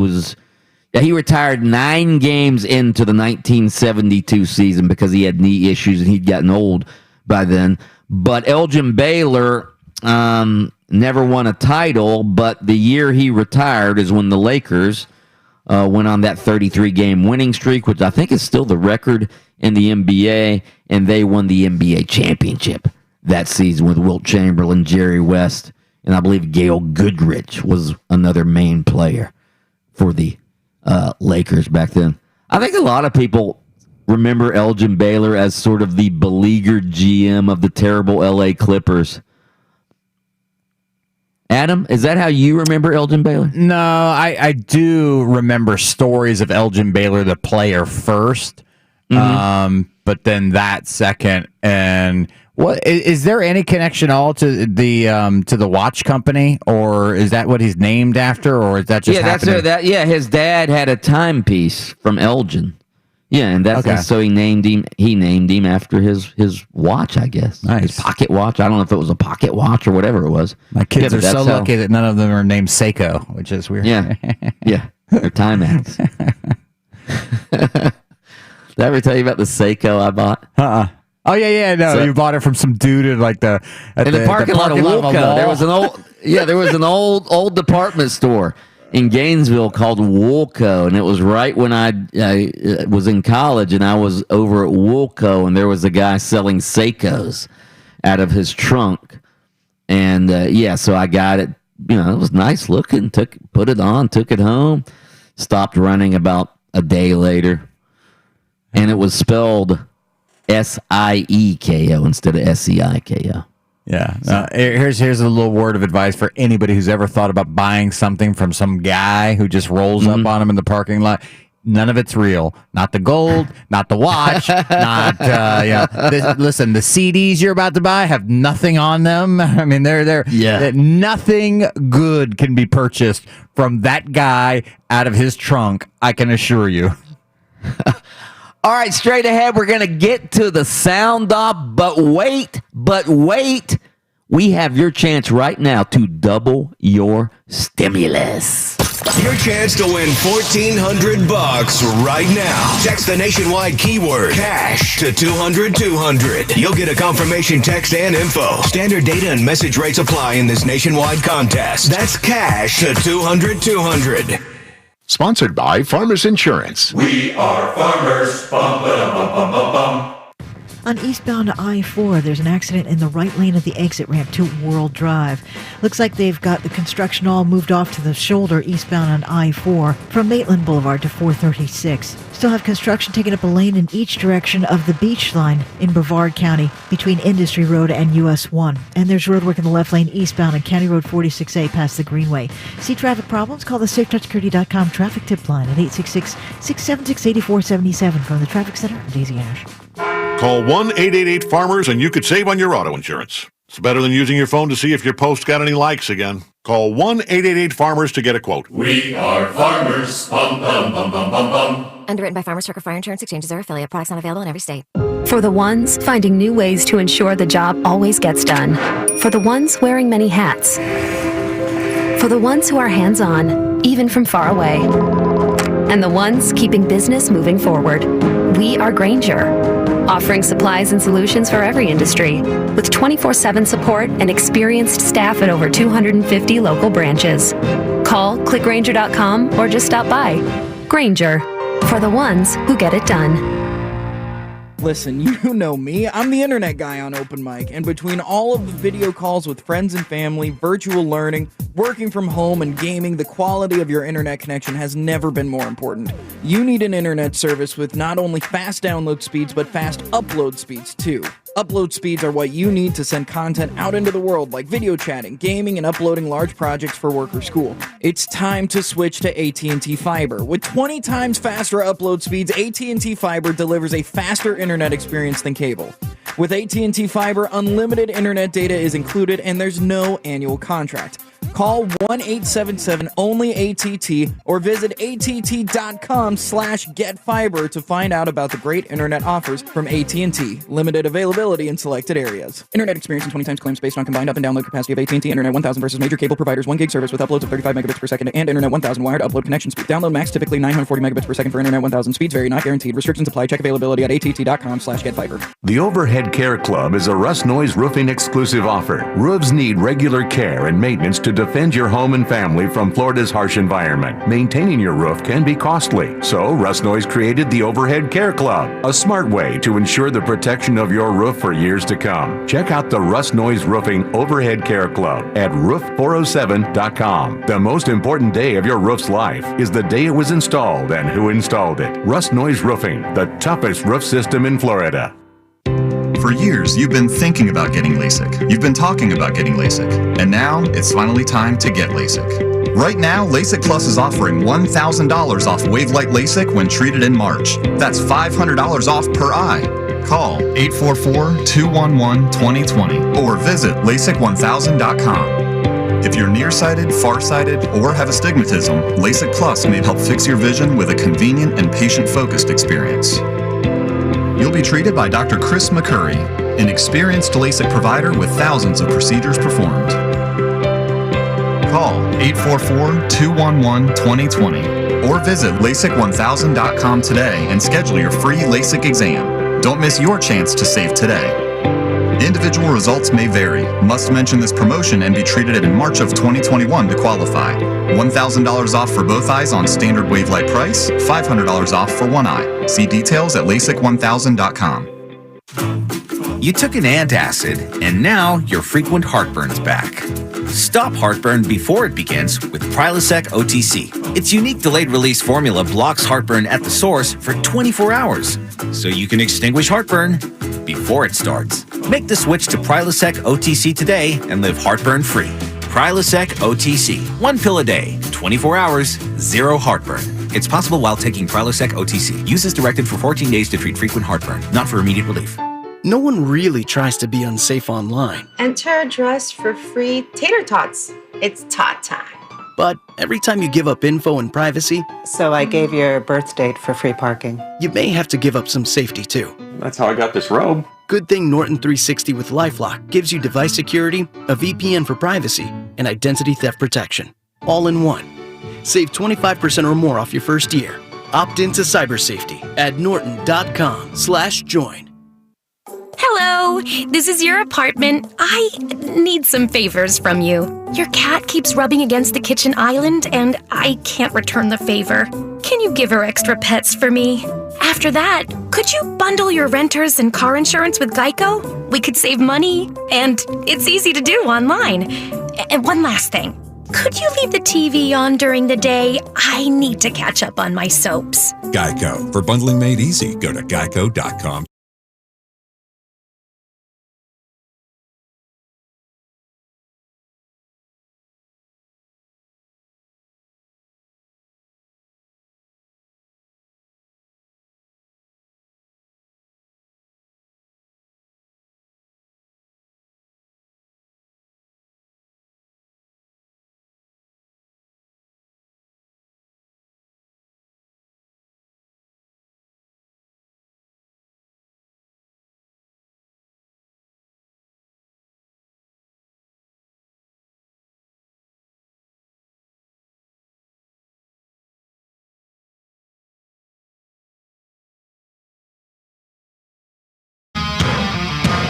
retired 9 games into the 1972 season because he had knee issues and he'd gotten old by then. But Elgin Baylor never won a title, but the year he retired is when the Lakers went on that 33-game winning streak, which I think is still the record in the NBA, and they won the NBA championship that season with Wilt Chamberlain, Jerry West, and I believe Gail Goodrich was another main player for the Lakers back then. I think a lot of people remember Elgin Baylor as sort of the beleaguered GM of the terrible LA Clippers. Adam, is that how you remember Elgin Baylor? No, I do remember stories of Elgin Baylor, the player, first, but then that second. And what is there any connection at all to the watch company, or is that what he's named after, or is that just his dad had a timepiece from Elgin. Yeah, and that's Okay. so he named him after his watch, I guess. Nice. His pocket watch. I don't know if it was a pocket watch or whatever it was. My kids Yeah, are but so that's how- lucky that none of them are named Seiko, which is weird. Yeah. Yeah. They're Timex. Did I ever tell you about the Seiko I bought? Oh yeah, no, So- you bought it from some dude in like the parking lot of Woolco. There was an old department store in Gainesville called Woolco, and it was right when I was in college, and I was over at Woolco, and there was a guy selling Seikos out of his trunk, and so I got it. You know, it was nice looking. Put it on, took it home, stopped running about a day later, and it was spelled Sieko instead of Seiko. Yeah. Here's a little word of advice for anybody who's ever thought about buying something from some guy who just rolls up on him in the parking lot. None of it's real. Not the gold, not the watch, not listen, the CDs you're about to buy have nothing on them. I mean, they're nothing good can be purchased from that guy out of his trunk, I can assure you. All right, straight ahead, we're going to get to the sound off, but wait, we have your chance right now to double your stimulus. Your chance to win $1,400 right now. Text the nationwide keyword cash to 200-200. You'll get a confirmation text and info. Standard data and message rates apply in this nationwide contest. That's cash to 200-200. Sponsored by Farmers Insurance. We are farmers. Bum, ba-dum, bum, bum, bum, bum. On eastbound I-4, there's an accident in the right lane of the exit ramp to World Drive. Looks like they've got the construction all moved off to the shoulder eastbound on I-4 from Maitland Boulevard to 436. Still have construction taking up a lane in each direction of the beach line in Brevard County between Industry Road and US 1. And there's roadwork in the left lane eastbound on County Road 46A past the Greenway. See traffic problems? Call the SafeTouchSecurity.com traffic tip line at 866-676-8477 from the Traffic Center. I'm Daisy Ash. Call 1-888-FARMERS and you could save on your auto insurance. It's better than using your phone to see if your post got any likes again. Call 1-888-FARMERS to get a quote. We are farmers. Bum, bum, bum, bum, bum, bum. Underwritten by Farmers Trucker Fire Insurance Exchanges or affiliate. Products not available in every state. For the ones finding new ways to ensure the job always gets done. For the ones wearing many hats. For the ones who are hands-on, even from far away. And the ones keeping business moving forward. We are Grainger, offering supplies and solutions for every industry, with 24/7 support and experienced staff at over 250 local branches. Call, clickgrainger.com, or just stop by. Grainger, for the ones who get it done. Listen, you know me. I'm the internet guy on Open Mic, and between all of the video calls with friends and family, virtual learning, working from home, and gaming, the quality of your internet connection has never been more important. You need an internet service with not only fast download speeds, but fast upload speeds too. Upload speeds are what you need to send content out into the world, like video chatting, gaming, and uploading large projects for work or school. It's time to switch to AT&T Fiber. With 20 times faster upload speeds, AT&T Fiber delivers a faster internet experience than cable. With AT&T Fiber, unlimited internet data is included, and there's no annual contract. Call 1-877-ONLY-ATT or visit att.com/getfiber to find out about the great internet offers from AT&T. Limited availability in selected areas. Internet experience and 20 times claims based on combined up and download capacity of AT&T Internet 1000 versus major cable providers. 1 gig service with uploads of 35 megabits per second and Internet 1000 wired upload connection speed. Download max typically 940 megabits per second for Internet 1000. Speeds vary, not guaranteed. Restrictions apply. Check availability at att.com/getfiber. The Overhead Care Club is a Rust Noise Roofing exclusive offer. Roofs need regular care and maintenance to defend your home and family from Florida's harsh environment. Maintaining your roof can be costly, so Russ Noyes created the Overhead Care Club, a smart way to ensure the protection of your roof for years to come. Check out the Russ Noyes Roofing Overhead Care Club at roof407.com. The most important day of your roof's life is the day it was installed and who installed it. Russ Noyes Roofing, the toughest roof system in Florida. For years, you've been thinking about getting LASIK. You've been talking about getting LASIK. And now, it's finally time to get LASIK. Right now, LASIK Plus is offering $1,000 off Wavelight LASIK when treated in March. That's $500 off per eye. Call 844-211-2020 or visit LASIK1000.com. If you're nearsighted, farsighted, or have astigmatism, LASIK Plus may help fix your vision with a convenient and patient-focused experience. You'll be treated by Dr. Chris McCurry, an experienced LASIK provider with thousands of procedures performed. Call 844-211-2020 or visit LASIK1000.com today and schedule your free LASIK exam. Don't miss your chance to save today. Individual results may vary. Must mention this promotion and be treated in March of 2021 to qualify. $1,000 off for both eyes on standard Wavelight price, $500 off for one eye. See details at LASIK1000.com. You took an antacid, and now your frequent heartburn's back. Stop heartburn before it begins with Prilosec OTC. Its unique delayed-release formula blocks heartburn at the source for 24 hours, so you can extinguish heartburn before it starts. Make the switch to Prilosec OTC today and live heartburn-free. Prilosec OTC. 1 pill a day, 24 hours, 0 heartburn. It's possible while taking Prilosec OTC. Use as directed for 14 days to treat frequent heartburn, not for immediate relief. No one really tries to be unsafe online. Enter address for free tater tots. It's tot time. But every time you give up info and privacy... So I gave your birth date for free parking. You may have to give up some safety too. That's how I got this robe. Good thing Norton 360 with LifeLock gives you device security, a VPN for privacy, and identity theft protection. All in one. Save 25% or more off your first year. Opt into cyber safety at norton.com/join. Hello, this is your apartment. I need some favors from you. Your cat keeps rubbing against the kitchen island, and I can't return the favor. Can you give her extra pets for me? After that, could you bundle your renters and car insurance with Geico? We could save money, and it's easy to do online. And one last thing. Could you leave the TV on during the day? I need to catch up on my soaps. Geico. For bundling made easy, go to geico.com.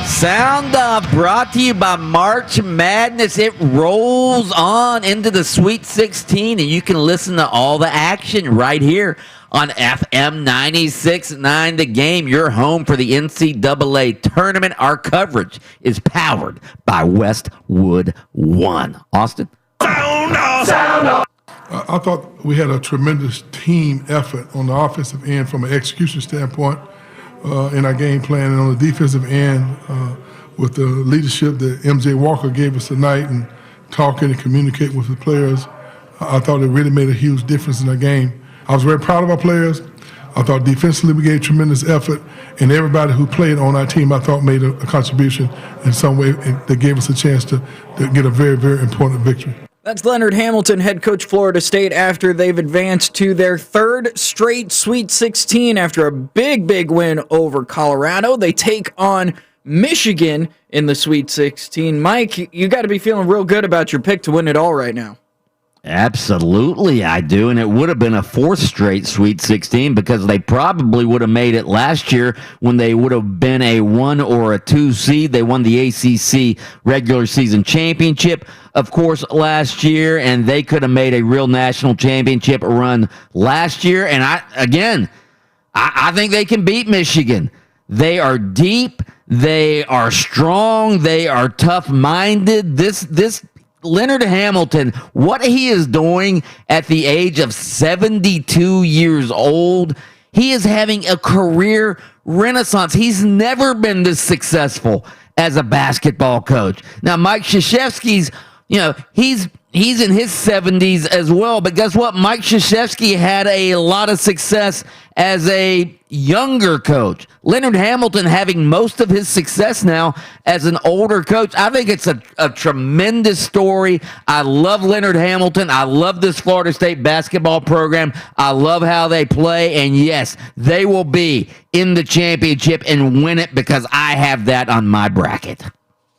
Sound off brought to you by March Madness. It rolls on into the Sweet 16, and you can listen to all the action right here on FM 96.9 The Game, your home for the NCAA tournament. Our coverage is powered by Westwood One. Austin? Sound off! I thought we had a tremendous team effort on the offensive end from an execution standpoint. In our game plan, and on the defensive end, with the leadership that MJ Walker gave us tonight and talking and communicating with the players, I thought it really made a huge difference in our game. I was very proud of our players. I thought defensively we gave tremendous effort, and everybody who played on our team I thought made a contribution in some way that gave us a chance to get a very, very important victory. That's Leonard Hamilton, head coach Florida State, after they've advanced to their third straight Sweet 16 after a big win over Colorado. They take on Michigan in the Sweet 16. Mike, you got to be feeling real good about your pick to win it all right now. Absolutely, I do. And it would have been a fourth straight Sweet 16 because they probably would have made it last year when they would have been a 1 or a 2 seed. They won the ACC regular season championship, of course, last year, and they could have made a real national championship run last year. And I think they can beat Michigan. They are deep. They are strong. They are tough-minded. This Leonard Hamilton, what he is doing at the age of 72 years old, he is having a career renaissance. He's never been this successful as a basketball coach. Now, Mike Krzyzewski's, he's in his 70s as well, but guess what? Mike Krzyzewski had a lot of success as a younger coach. Leonard Hamilton having most of his success now as an older coach. I think it's a tremendous story. I love Leonard Hamilton. I love this Florida State basketball program. I love how they play, and yes, they will be in the championship and win it because I have that on my bracket.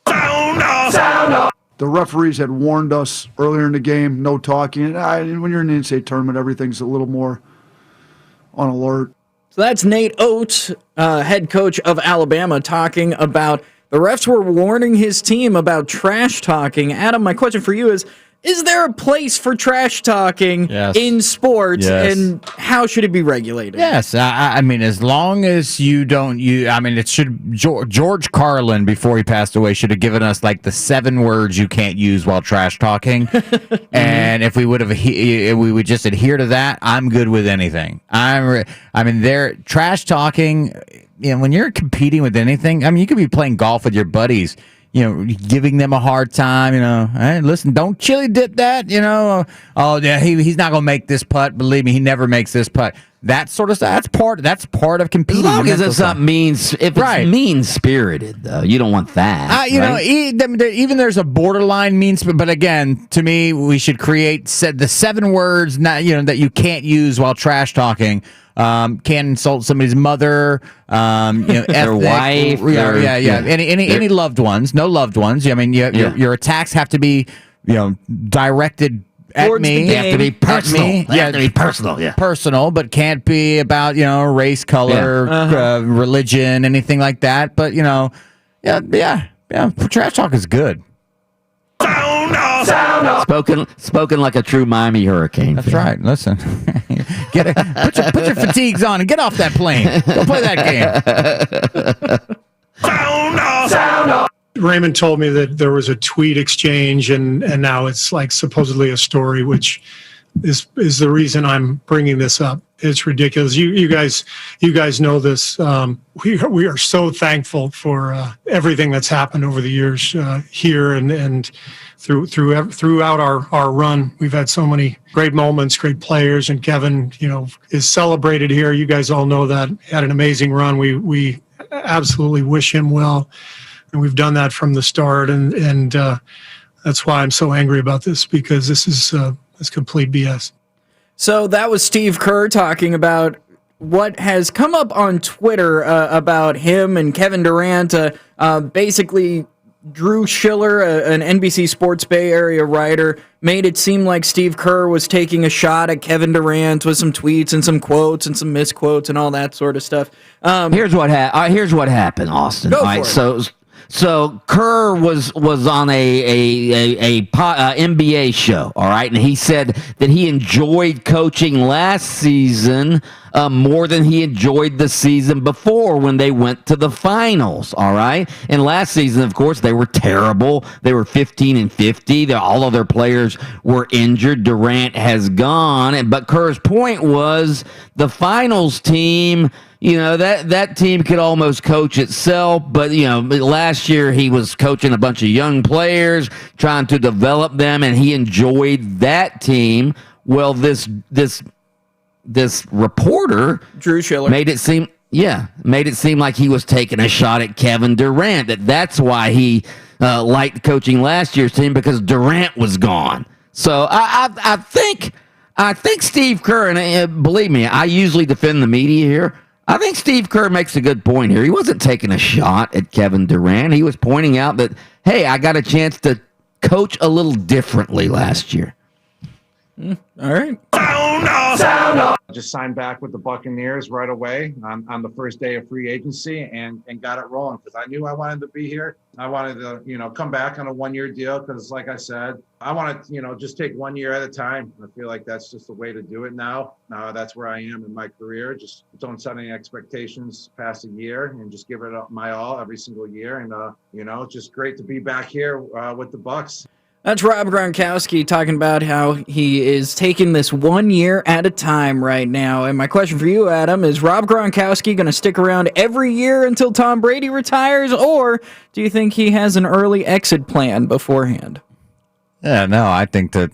Sound off. The referees had warned us earlier in the game, no talking. And when you're in the NCAA tournament, everything's a little more on alert. So that's Nate Oates, head coach of Alabama, talking about the refs were warning his team about trash talking. Adam, my question for you is there a place for trash talking in sports, and how should it be regulated? Yes, I mean, as long as you don't it should. George Carlin, before he passed away, should have given us like the 7 words you can't use while trash talking. And if we would just adhere to that, I'm good with anything. They're trash talking. When you're competing with anything, you could be playing golf with your buddies. Giving them a hard time, hey, listen, don't chili dip that, oh, yeah, he's not going to make this putt. Believe me, he never makes this putt. That sort of stuff, that's part of competing. As long as it's not it's mean-spirited, though, you don't want that. Even there's a borderline but again, to me, we should create the 7 words, that you can't use while trash talking. Can't insult somebody's mother, their wife, any loved ones, no loved ones. Your attacks have to be, directed at towards me. They have to be personal. They have to be personal. Yeah, personal, but can't be about race, color, religion, anything like that. But trash talk is good. Sound off. Spoken like a true Miami Hurricane. That's right. Listen, put your fatigues on and get off that plane. Go play that game. Sound off. Raymond told me that there was a tweet exchange, and now it's like supposedly a story, which is the reason I'm bringing this up. It's ridiculous. You guys know this. We are so thankful for everything that's happened over the years here and throughout our run. We've had so many great moments, great players, and Kevin, is celebrated here. You guys all know that. He had an amazing run. We absolutely wish him well, and we've done that from the start. And that's why I'm so angry about this, because this is complete BS. So that was Steve Kerr talking about what has come up on Twitter about him and Kevin Durant. Basically, Drew Schiller, an NBC Sports Bay Area writer, made it seem like Steve Kerr was taking a shot at Kevin Durant with some tweets and some quotes and some misquotes and all that sort of stuff. Here's what happened, Austin. Go for it. So Kerr was on a NBA show, all right, and he said that he enjoyed coaching last season more than he enjoyed the season before when they went to the finals, all right? And last season, of course, they were terrible. They were 15-50. All of their players were injured. Durant has gone, but Kerr's point was the finals team. That team could almost coach itself, but last year he was coaching a bunch of young players, trying to develop them, and he enjoyed that team. Well, this reporter, Drew Schiller, made it seem like he was taking a shot at Kevin Durant. That's why he liked coaching last year's team, because Durant was gone. So I think Steve Kerr, and believe me, I usually defend the media here. I think Steve Kerr makes a good point here. He wasn't taking a shot at Kevin Durant. He was pointing out that, hey, I got a chance to coach a little differently last year. All right. Just signed back with the Buccaneers right away on the first day of free agency and got it rolling because I knew I wanted to be here. I wanted to, come back on a 1-year deal because, like I said, I want to, just take 1 year at a time. I feel like that's just the way to do it now. That's where I am in my career. Just don't set any expectations past a year and just give it up my all every single year. And, it's just great to be back here with the Bucs. That's Rob Gronkowski talking about how he is taking this 1 year at a time right now. And my question for you, Adam, is Rob Gronkowski going to stick around every year until Tom Brady retires, or do you think he has an early exit plan beforehand? Yeah, no, I think that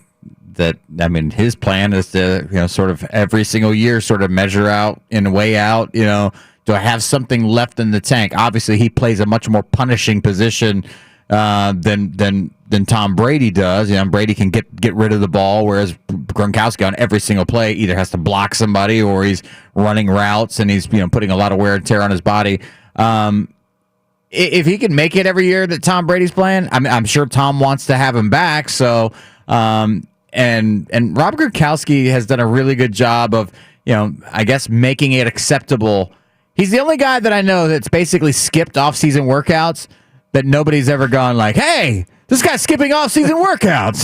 his plan is to, sort of every single year sort of measure out and weigh out, do I have something left in the tank? Obviously, he plays a much more punishing position than Tom Brady does. Brady can get rid of the ball, whereas Gronkowski on every single play either has to block somebody or he's running routes and he's putting a lot of wear and tear on his body. If he can make it every year that Tom Brady's playing, I'm sure Tom wants to have him back. So and Rob Gronkowski has done a really good job of I guess making it acceptable. He's the only guy that I know that's basically skipped off-season workouts that nobody's ever gone like, hey, this guy's skipping off-season workouts.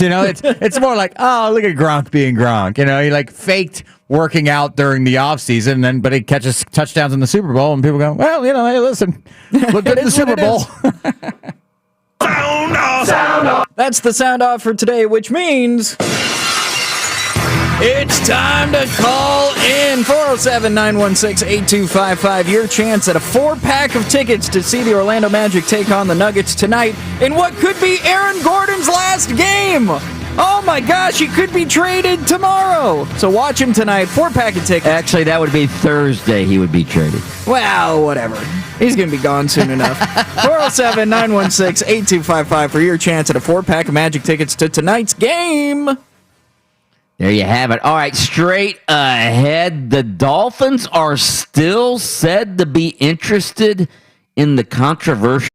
It's more like, oh, look at Gronk being Gronk. He like faked working out during the offseason, but he catches touchdowns in the Super Bowl, and people go, well, hey, listen, look good in the Super Bowl. Sound off. That's the sound off for today, which means it's time to call in 407-916-8255. Your chance at a 4-pack of tickets to see the Orlando Magic take on the Nuggets tonight in what could be Aaron Gordon's last game. Oh my gosh, he could be traded tomorrow. So watch him tonight. 4-pack of tickets. Actually, that would be Thursday he would be traded. Well, whatever. He's going to be gone soon enough. 407-916-8255 for your chance at a 4-pack of Magic tickets to tonight's game. There you have it. All right, straight ahead. The Dolphins are still said to be interested in the controversial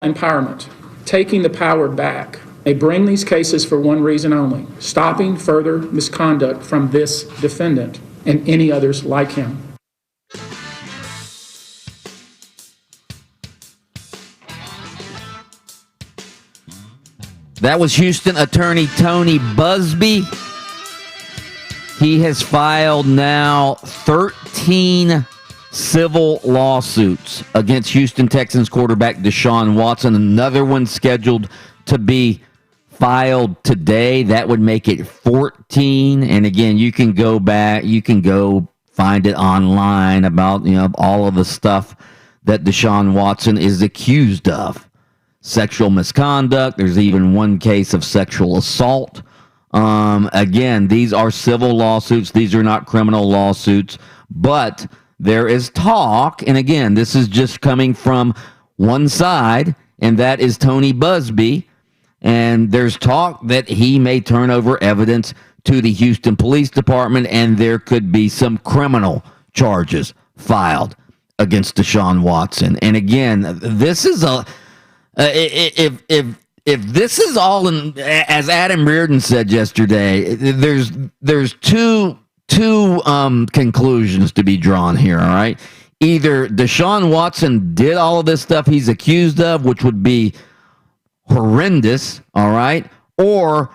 Empowerment, taking the power back. They bring these cases for one reason only: stopping further misconduct from this defendant and any others like him. That was Houston attorney Tony Busby. He has filed now 13 civil lawsuits against Houston Texans quarterback Deshaun Watson. Another one scheduled to be filed today. That would make it 14. And again, you can go back, you can go find it online about, all of the stuff that Deshaun Watson is accused of. Sexual misconduct. There's even one case of sexual assault. Again, these are civil lawsuits. These are not criminal lawsuits. But there is talk, and again, this is just coming from one side, and that is Tony Busby. And there's talk that he may turn over evidence to the Houston Police Department, and there could be some criminal charges filed against Deshaun Watson. And again, this is a if this is all in, as Adam Reardon said yesterday, there's two conclusions to be drawn here. All right, either Deshaun Watson did all of this stuff he's accused of, which would be horrendous. All right, or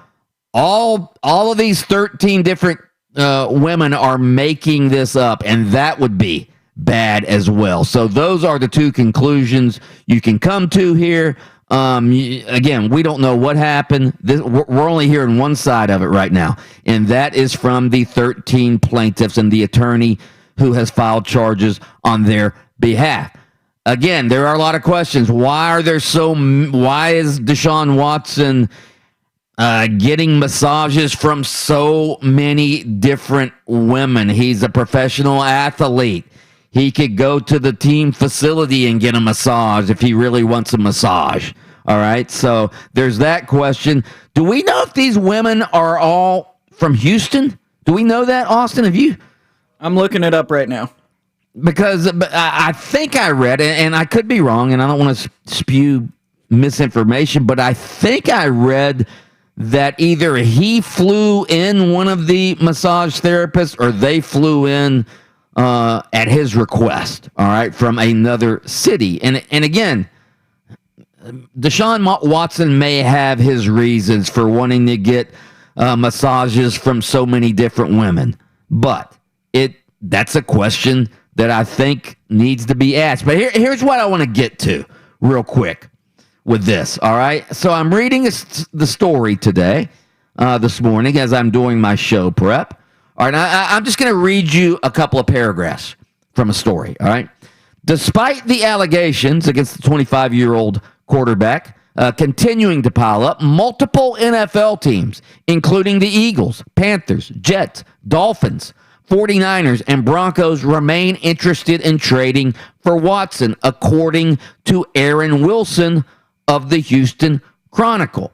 all of these 13 different women are making this up, and that would be bad as well. So those are the two conclusions you can come to here. Again, we don't know what happened. We're only hearing one side of it right now, and that is from the 13 plaintiffs and the attorney who has filed charges on their behalf. Again, there are a lot of questions. Why is Deshaun Watson getting massages from so many different women? He's a professional athlete. He could go to the team facility and get a massage if he really wants a massage. All right, so there's that question. Do we know if these women are all from Houston? Do we know that, Austin? Have you? I'm looking it up right now. Because I think I read, and I could be wrong, and I don't want to spew misinformation, but I think I read that either he flew in one of the massage therapists or they flew in at his request, all right, from another city. And again, Deshaun Watson may have his reasons for wanting to get massages from so many different women, but that's a question that I think needs to be asked. But here's what I want to get to real quick with this, all right? So I'm reading the story today, this morning, as I'm doing my show prep. All right, I'm just going to read you a couple of paragraphs from a story, all right? Despite the allegations against the 25-year-old quarterback continuing to pile up, multiple NFL teams, including the Eagles, Panthers, Jets, Dolphins, 49ers, and Broncos, remain interested in trading for Watson, according to Aaron Wilson of the Houston Chronicle.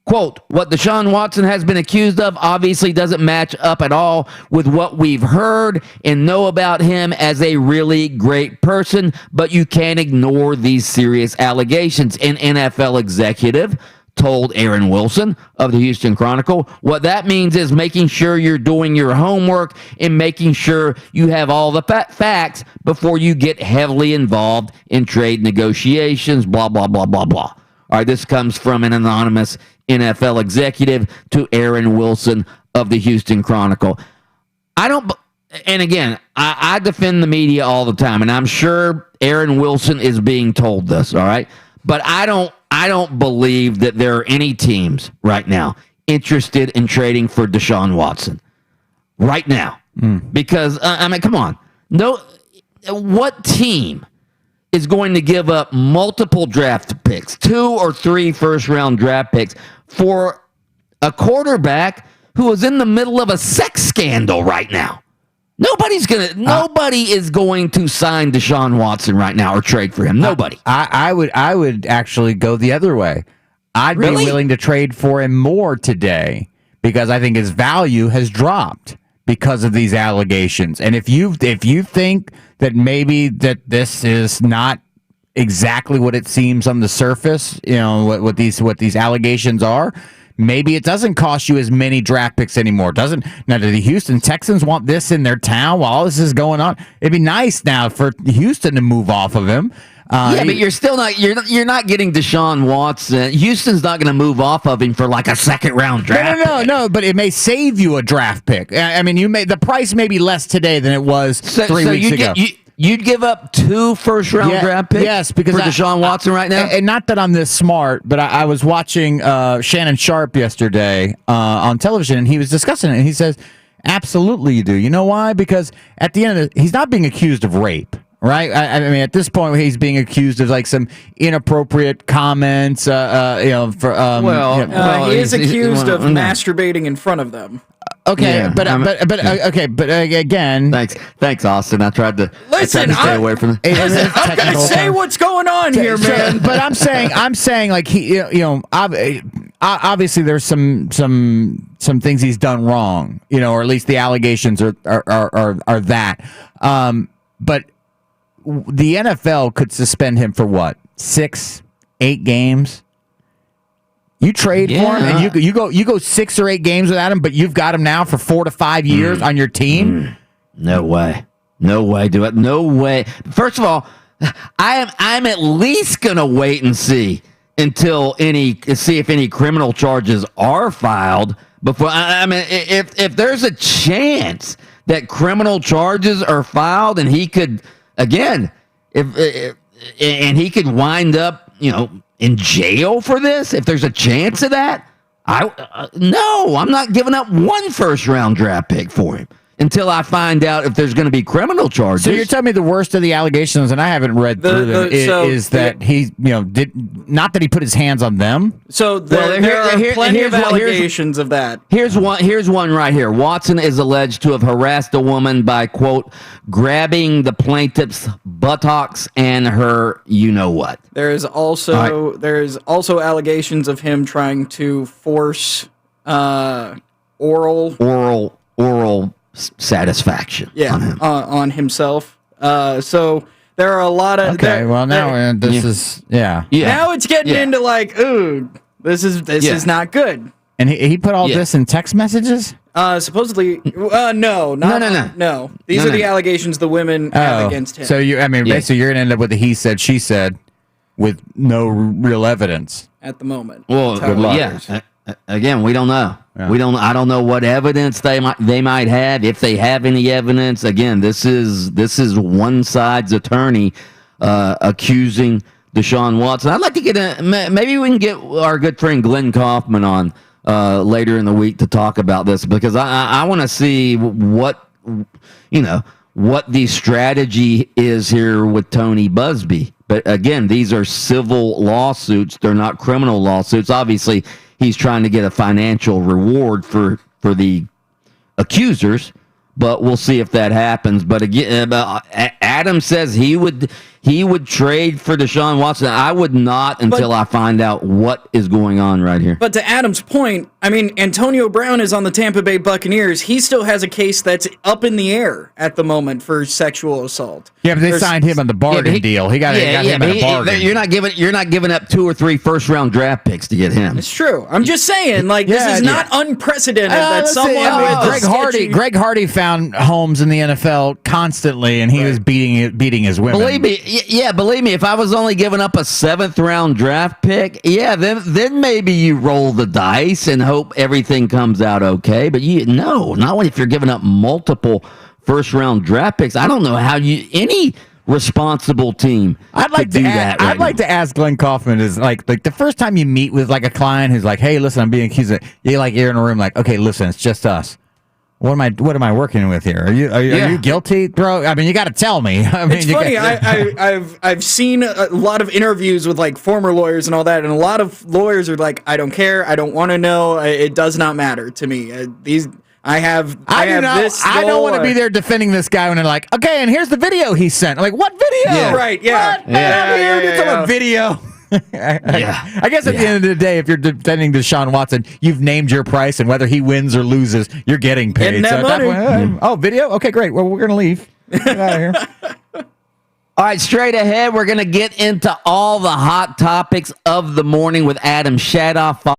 Quote, what Deshaun Watson has been accused of obviously doesn't match up at all with what we've heard and know about him as a really great person, but you can't ignore these serious allegations. An NFL executive told Aaron Wilson of the Houston Chronicle, what that means is making sure you're doing your homework and making sure you have all the facts before you get heavily involved in trade negotiations, blah, blah, blah, blah, blah. All right, this comes from an anonymous NFL executive to Aaron Wilson of the Houston Chronicle. And again, I defend the media all the time, and I'm sure Aaron Wilson is being told this, all right? But I don't believe that there are any teams right now interested in trading for Deshaun Watson right now. Because, I mean, come on. What team is going to give up multiple draft picks, 2 or 3 first-round draft picks, for a quarterback who is in the middle of a sex scandal right now? Nobody is going to sign Deshaun Watson right now or trade for him. Nobody. I would actually go the other way. I'd be willing to trade for him more today because I think his value has dropped because of these allegations. And if you think that maybe that this is not exactly what it seems on the surface, what these allegations are, maybe it doesn't cost you as many draft picks anymore. Do the Houston Texans want this in their town while all this is going on? It'd be nice now for Houston to move off of him. But you're still not getting Deshaun Watson. Houston's not going to move off of him for like a second round draft. No. But it may save you a draft pick. I mean, the price may be less today than it was 3 weeks ago. You'd give up 2 first-round draft picks because for Deshaun Watson right now? And not that I'm this smart, but I was watching Shannon Sharp yesterday on television, and he was discussing it, and he says, absolutely you do. You know why? Because at the end of he's not being accused of rape. Right, I mean, at this point, he's being accused of like some inappropriate comments. He is accused of masturbating in front of them. Okay, but again, thanks, Austin. I tried to stay away from it. I'm gonna say what's going on here, man. But I'm saying like obviously there's some things he's done wrong, or at least the allegations are that. But the NFL could suspend him for what, 6-8 games? You trade for him, and you go 6 or 8 games without him, but you've got him now for 4 to 5 years on your team. No way, no way. First of all, I'm at least gonna wait and see if any criminal charges are filed before. I mean, if there's a chance that criminal charges are filed, and he could. Again, and he could wind up, in jail for this. If there's a chance of that, no, I'm not giving up 1 first-round draft pick for him until I find out if there's going to be criminal charges. So you're telling me the worst of the allegations, and I haven't read through them, is that he, did not that he put his hands on them. So there are plenty of allegations of that. Here's one right here. Watson is alleged to have harassed a woman by, quote, grabbing the plaintiff's buttocks and her what. There's also allegations of him trying to force oral satisfaction on himself. So there are a lot of now it's getting into like, ooh, this is not good. And he put all this in text messages? Supposedly, no. These are the allegations the women have against him. So basically you're gonna end up with a he said, she said, with no real evidence at the moment. Well, again, we don't know. Yeah. I don't know what evidence they might have, if they have any evidence. Again, this is one side's attorney accusing Deshaun Watson. I'd like to get maybe we can get our good friend Glenn Kaufman on later in the week to talk about this, because I want to see what the strategy is here with Tony Busby. But again, these are civil lawsuits; they're not criminal lawsuits. Obviously, he's trying to get a financial reward for the accusers, but we'll see if that happens. But again, Adam says he would trade for Deshaun Watson. I would not until I find out what is going on right here. But to Adam's point, I mean, Antonio Brown is on the Tampa Bay Buccaneers. He still has a case that's up in the air at the moment for sexual assault. Yeah, but they signed him on the bargain deal. He got him in a bargain. You're not giving up 2 or 3 first-round draft picks to get him. It's true. I'm just saying, this is not unprecedented that someone Greg Hardy found homes in the NFL constantly, and he was beating his women. Believe me, if I was only giving up a 7th-round draft pick, then maybe you roll the dice and hope everything comes out okay. But not if you're giving up multiple first-round draft picks. I don't know how any responsible team could do that. I'd like to ask Glenn Kaufman is like the first time you meet with like a client who's like, hey, listen, I'm being accused of, you're in a room like, okay, listen, it's just us. What am I working with here? Are you guilty, bro? I mean, you got to tell me. I mean, it's funny. I've seen a lot of interviews with like former lawyers and all that, and a lot of lawyers are like, I don't care. I don't want to know. It does not matter to me. I don't want to be there defending this guy when they're like, okay, and here's the video he sent. I'm like, what video? Yeah. Right? Yeah. You're talking about video. I guess at the end of the day, if you're defending Deshaun Watson, you've named your price, and whether he wins or loses, you're getting paid. Getting that money. Oh, video? Okay, great. Well, we're going to leave. Get out of here. All right, straight ahead, we're going to get into all the hot topics of the morning with Adam Shadoff.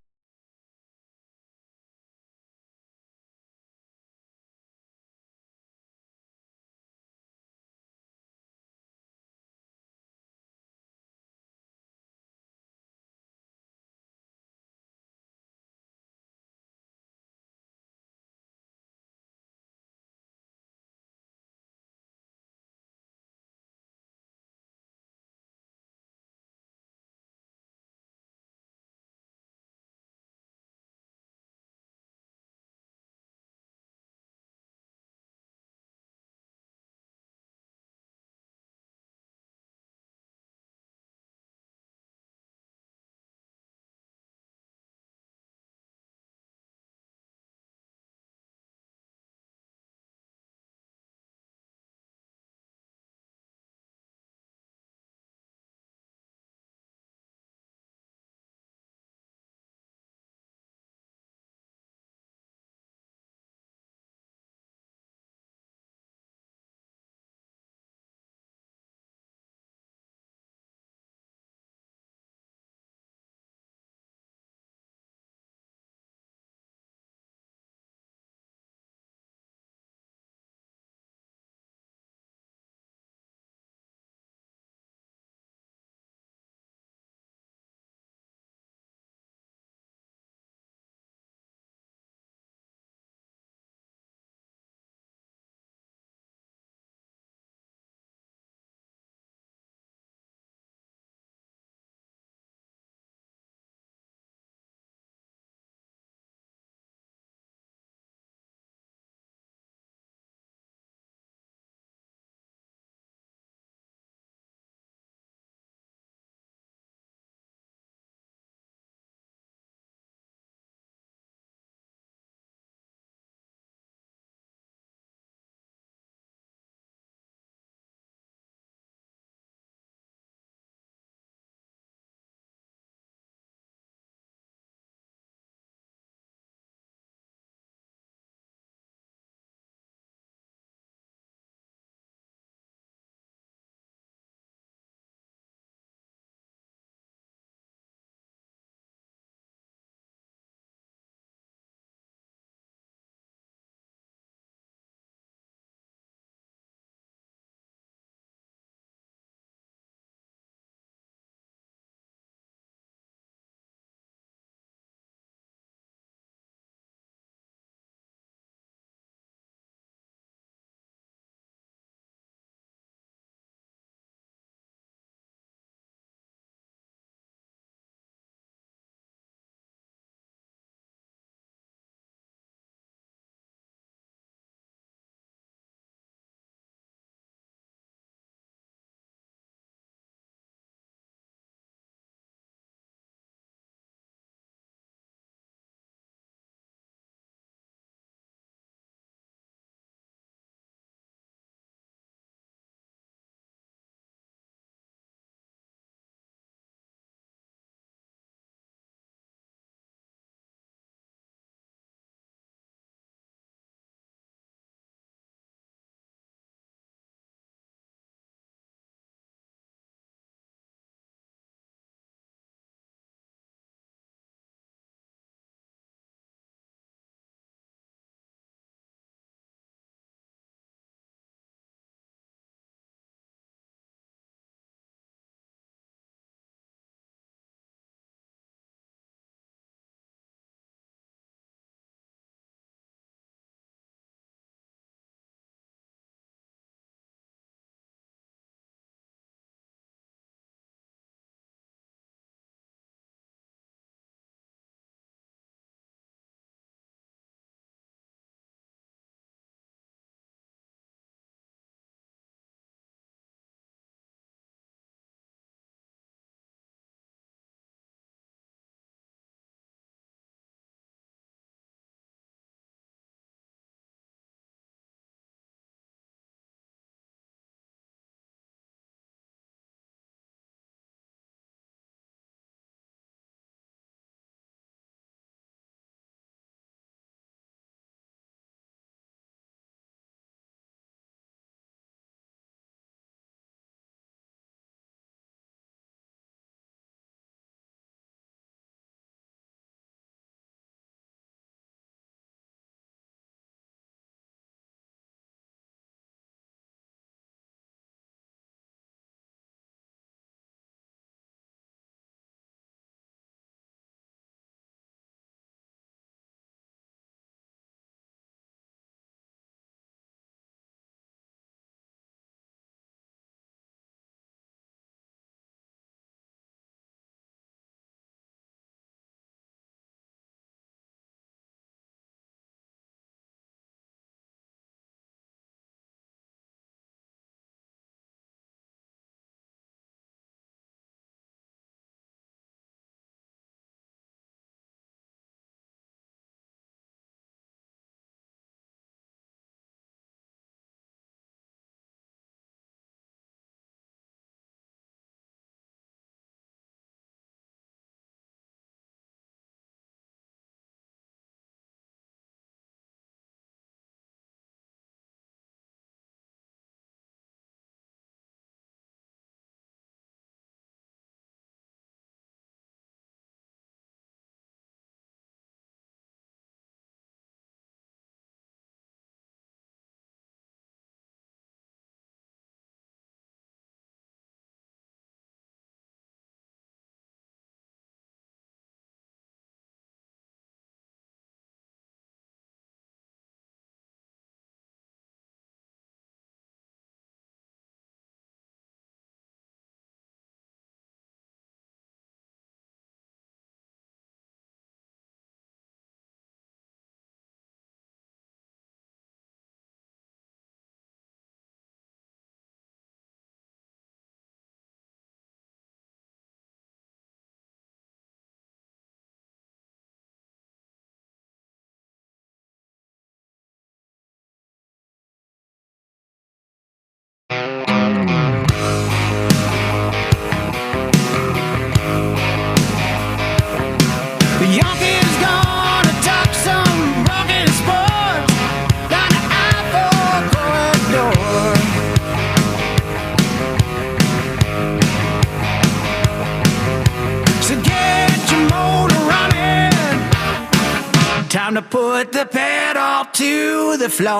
put the pedal to the floor.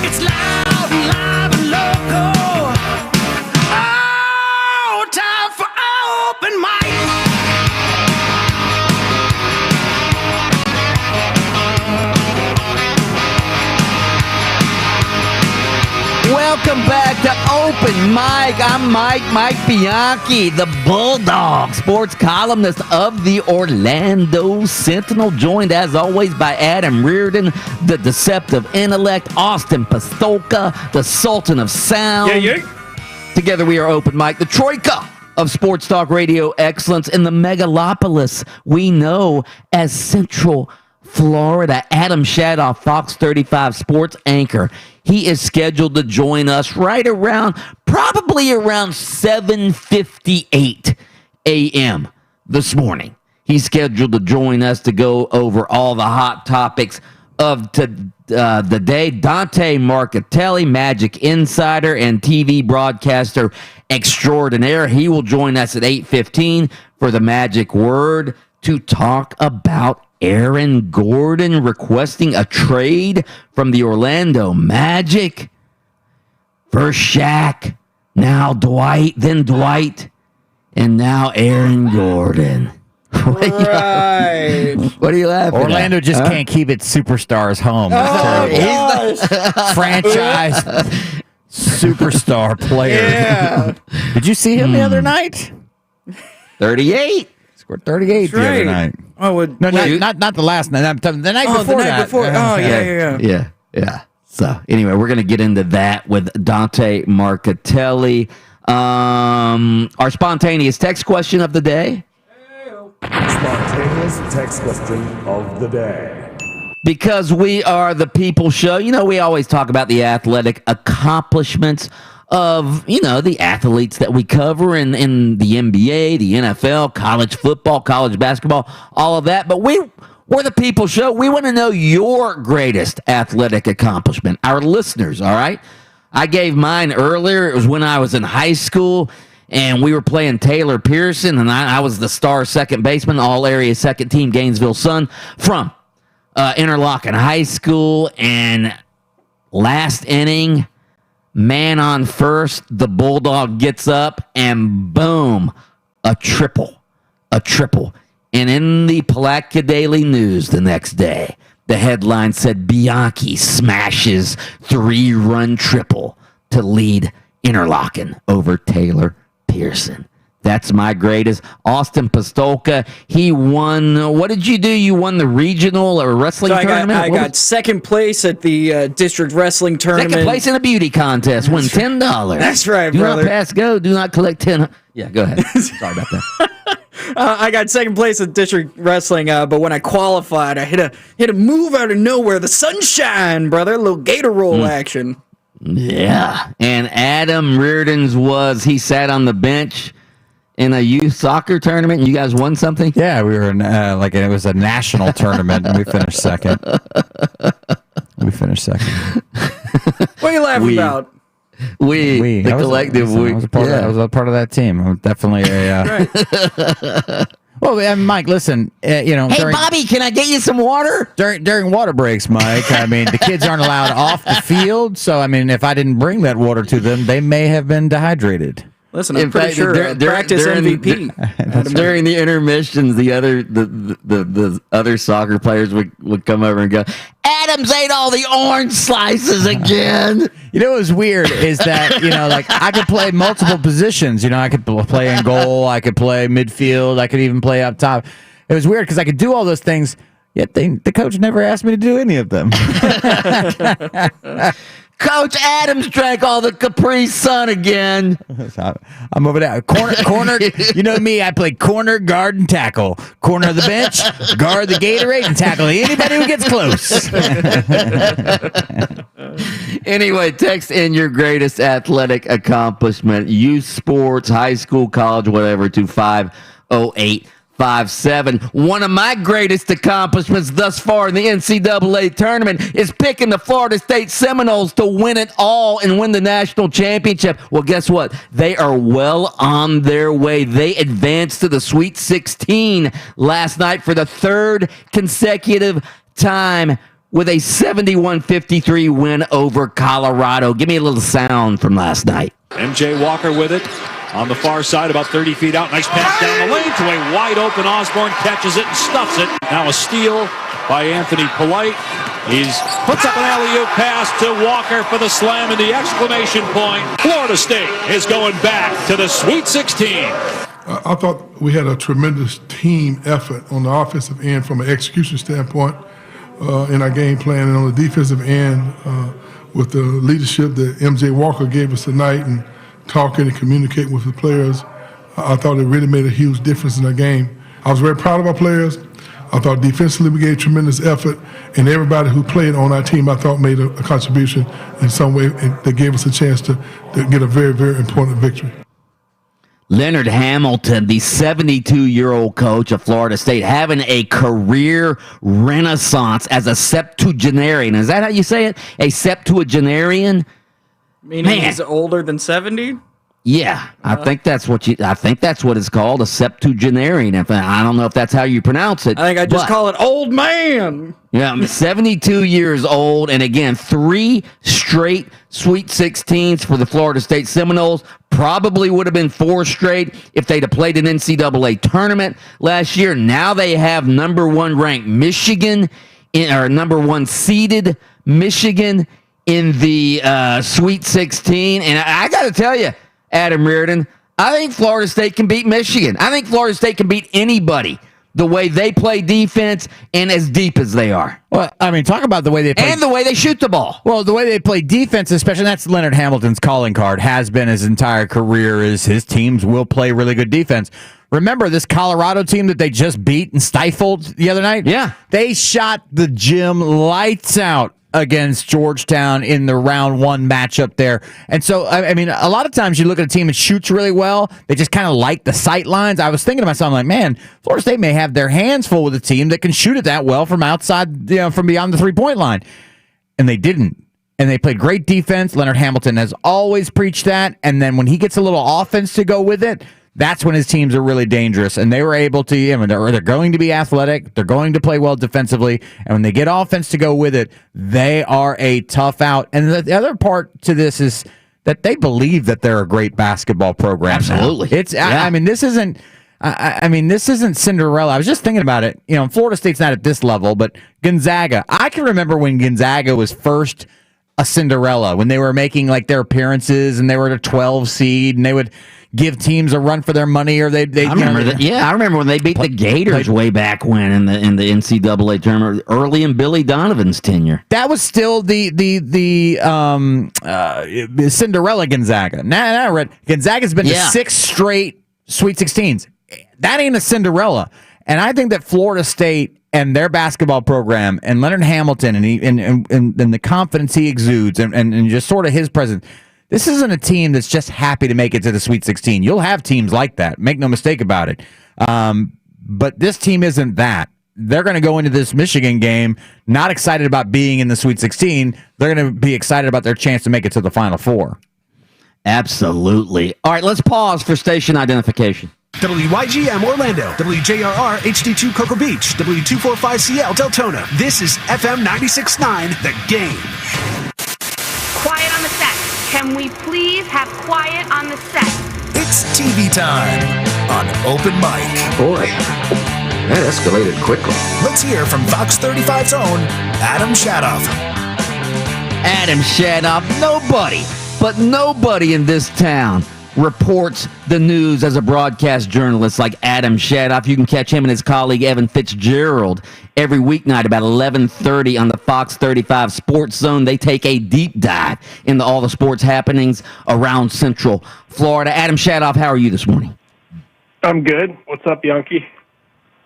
It's loud and live and local. Oh, time for open mic. Welcome back to Open Mic. I'm Mike Bianchi, the Bulldog sports columnist of the Orlando Sentinel, joined as always by Adam Reardon, the deceptive intellect, Austin Pastolka, the Sultan of Sound. Together we are Open Mic, the troika of sports talk radio excellence in the megalopolis we know as Central Florida. Adam Shadoff, Fox 35 sports anchor. He is scheduled to join us probably around 7:58 a.m. this morning. He's scheduled to join us to go over all the hot topics of the day. Dante Marcatelli, Magic insider and TV broadcaster extraordinaire. He will join us at 8:15 for the Magic Word to talk about Aaron Gordon requesting a trade from the Orlando Magic. First Shaq, now Dwight, then Dwight, and now Aaron Gordon. What are you laughing Orlando at? just can't keep its superstars home. That's terrible. Franchise superstar player. Yeah. Did you see him the other night? 38. Scored 38 the other night. Oh, No, not the last night. The night before that. Yeah. So, anyway, we're going to get into that with Dante Marcatelli. Our spontaneous text question of the day. Spontaneous text question of the day. Because we are the people show, we always talk about the athletic accomplishments of, the athletes that we cover in the NBA, the NFL, college football, college basketball, all of that. But we're the people show. We want to know your greatest athletic accomplishment. Our listeners, all right? I gave mine earlier. It was when I was in high school, and we were playing Taylor Pearson, and I was the star second baseman, all-area second team Gainesville Sun from Interlochen High School. And last inning, man on first, the Bulldog gets up, and boom, a triple. And in the Palatka Daily News the next day, the headline said, Bianchi smashes 3-run triple to lead Interlochen over Taylor Pearson. That's my greatest. Austin Pastolka, he won. What did you do? You won the regional or wrestling tournament? I got second place at the district wrestling tournament. Second place in a beauty contest. Win $10. That's right, do brother. Do not pass go. Do not collect 10. Yeah, go ahead. Sorry about that. I got second place at district wrestling, but when I qualified, I hit a move out of nowhere. The sunshine, brother. A little gator roll action. Yeah. And Adam Reardon's he sat on the bench in a youth soccer tournament, and you guys won something? Yeah, we were in, it was a national tournament, and we finished second. What are you laughing about? The collective. I was a part of that team. I'm definitely a. Well, Mike, listen. Hey, Bobby, can I get you some water? During water breaks, Mike. I mean, the kids aren't allowed off the field, so I mean, if I didn't bring that water to them, they may have been dehydrated. Listen, I'm pretty sure practice MVP. During the intermissions, the other soccer players would come over and go, Adams ate all the orange slices again. You know what's weird is that, I could play multiple positions. I could play in goal, I could play midfield, I could even play up top. It was weird because I could do all those things, yet the coach never asked me to do any of them. Coach Adams drank all the Capri Sun again. I'm over there. Corner. You know me. I play corner, guard, and tackle. Corner of the bench, guard the Gatorade, and tackle anybody who gets close. Anyway, text in your greatest athletic accomplishment, youth sports, high school, college, whatever, to 508 5'7". One of my greatest accomplishments thus far in the NCAA tournament is picking the Florida State Seminoles to win it all and win the national championship. Well, guess what? They are well on their way. They advanced to the Sweet 16 last night for the third consecutive time with a 71-53 win over Colorado. Give me a little sound from last night. MJ Walker with it. On the far side, about 30 feet out. Nice pass down the lane to a wide-open Osborne. Catches it and stuffs it. Now a steal by Anthony Polite. He puts up an alley-oop pass to Walker for the slam and the exclamation point. Florida State is going back to the Sweet 16. I thought we had a tremendous team effort on the offensive end from an execution standpoint in our game plan, and on the defensive end with the leadership that MJ Walker gave us tonight and talking and communicating with the players. I thought it really made a huge difference in our game. I was very proud of our players. I thought defensively we gave tremendous effort, and everybody who played on our team I thought made a contribution in some way that gave us a chance to get a very, very important victory. Leonard Hamilton, the 72-year-old coach of Florida State, having a career renaissance as a septuagenarian. Is that how you say it? A septuagenarian? Meaning he's older than 70? Yeah, I think that's what it's called, a septuagenarian. I don't know if that's how you pronounce it. I think I just call it old man. Yeah, I'm 72 years old, and again, 3 straight Sweet 16s for the Florida State Seminoles. Probably would have been 4 straight if they'd have played an NCAA tournament last year. Now they have number 1 ranked Michigan, or number 1 seeded Michigan in the Sweet 16. And I got to tell you, Adam Reardon, I think Florida State can beat Michigan. I think Florida State can beat anybody the way they play defense and as deep as they are. Well, I mean, talk about the way they play. And the way they shoot the ball. Well, the way they play defense, especially, that's Leonard Hamilton's calling card, has been his entire career, is his teams will play really good defense. Remember this Colorado team that they just beat and stifled the other night? Yeah. They shot the gym lights out against Georgetown in the round 1 matchup there. And so, I mean, a lot of times you look at a team that shoots really well, they just kind of like the sight lines. I was thinking to myself, I'm like, man, Florida State may have their hands full with a team that can shoot it that well from outside, from beyond the 3-point line. And they didn't. And they played great defense. Leonard Hamilton has always preached that. And then when he gets a little offense to go with it, that's when his teams are really dangerous, and they were able to. They're going to be athletic. They're going to play well defensively, and when they get offense to go with it, they are a tough out. And the other part to this is that they believe that they're a great basketball program. Absolutely, now. It's. Yeah. I mean, this isn't. This isn't Cinderella. I was just thinking about it. Florida State's not at this level, but Gonzaga. I can remember when Gonzaga was first a Cinderella, when they were making like their appearances and they were at a 12 seed and they would give teams a run for their money, or they I remember that. Yeah, I remember when they beat the Gators way back when in the NCAA tournament, early in Billy Donovan's tenure. That was still the Cinderella Gonzaga. Now Gonzaga's been to 6 straight Sweet 16s. That ain't a Cinderella. And I think that Florida State and their basketball program and Leonard Hamilton and the confidence he exudes and just sort of his presence. This isn't a team that's just happy to make it to the Sweet 16. You'll have teams like that. Make no mistake about it. But this team isn't that. They're going to go into this Michigan game not excited about being in the Sweet 16. They're going to be excited about their chance to make it to the Final Four. Absolutely. All right, let's pause for station identification. WYGM Orlando, WJRR HD2 Cocoa Beach, W245CL Deltona. This is FM 96.9, The Game. Quiet on the set. Can we please have quiet on the set? It's TV time on Open Mic. Boy, that escalated quickly. Let's hear from Fox 35's own Adam Shadoff. Adam Shadoff, nobody in this town reports the news as a broadcast journalist like Adam Shadoff. You can catch him and his colleague Evan Fitzgerald every weeknight about 11:30 on the Fox 35 Sports Zone. They take a deep dive into all the sports happenings around Central Florida. Adam Shadoff, how are you this morning? I'm good. What's up, Yankee?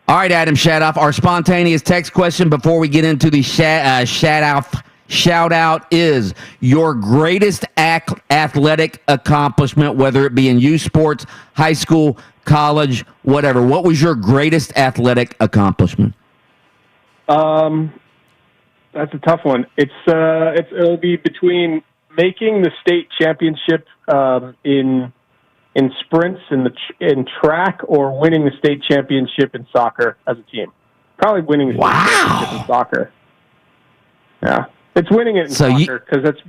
All right, Adam Shadoff, our spontaneous text question before we get into the Shadoff shout out is your greatest athletic accomplishment, whether it be in youth sports, high school, college, whatever. What was your greatest athletic accomplishment? That's a tough one. It'll be between making the state championship in sprints in track, or winning the state championship in soccer as a team. Probably winning the state championship in soccer. Yeah, it's winning it in soccer because it's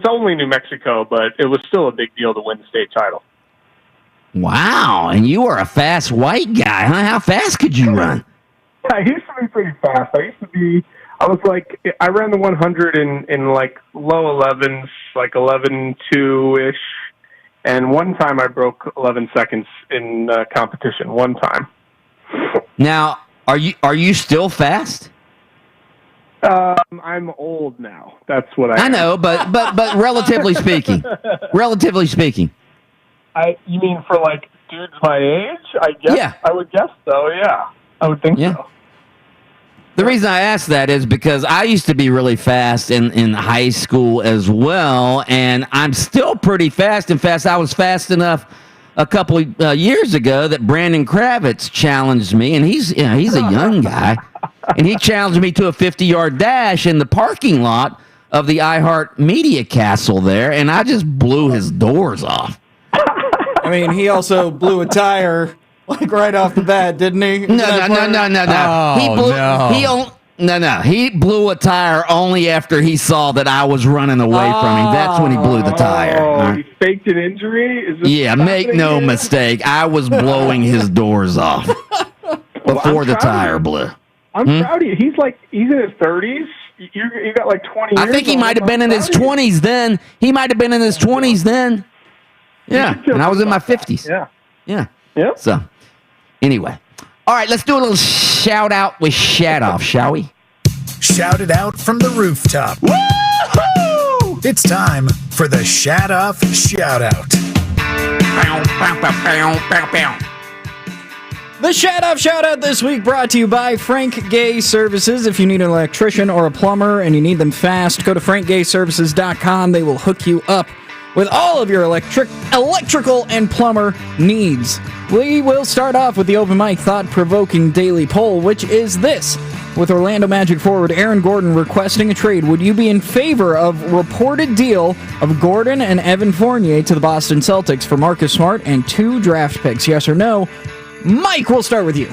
only New Mexico, but it was still a big deal to win the state title. Wow, and you were a fast white guy, huh? How fast could you run? I used to be pretty fast. I ran the 100 in like low 11s, like 11.2-ish. And one time I broke 11 seconds in competition. One time. Now, are you still fast? I'm old now. That's what I am. know, but relatively speaking. You mean for like dudes my age? I guess. Yeah. I would guess so. Yeah, I would think so. The reason I ask that is because I used to be really fast in high school as well, and I'm still pretty fast. In fact, I was fast enough a couple of years ago that Brandon Kravitz challenged me, and he's a young guy, and he challenged me to a 50-yard dash in the parking lot of the iHeart Media Castle there, and I just blew his doors off. I mean, he also blew a tire like right off the bat, didn't he? No. Oh, He blew a tire only after he saw that I was running away from him. That's when he blew the tire. Oh, he faked an injury? Yeah, make no mistake. I was blowing his doors off before the tire blew. I'm proud of you. He's in his 30s. You got like 20 years. I think he might have been in his 20s then. Yeah, and I was in my 50s. Yeah. So, anyway. All right, let's do a little shout-out with Shadoff, shall we? Shout it out from the rooftop. Woo-hoo! It's time for the Shadoff Shout-Out. The Shadoff Shout-Out this week brought to you by Frank Gay Services. If you need an electrician or a plumber and you need them fast, go to frankgayservices.com. They will hook you up with all of your electrical and plumber needs. We will start off with the open mic thought-provoking daily poll, which is this. With Orlando Magic forward Aaron Gordon requesting a trade, would you be in favor of reported deal of Gordon and Evan Fournier to the Boston Celtics for Marcus Smart and 2 draft picks? Yes or no? Mike, we'll start with you.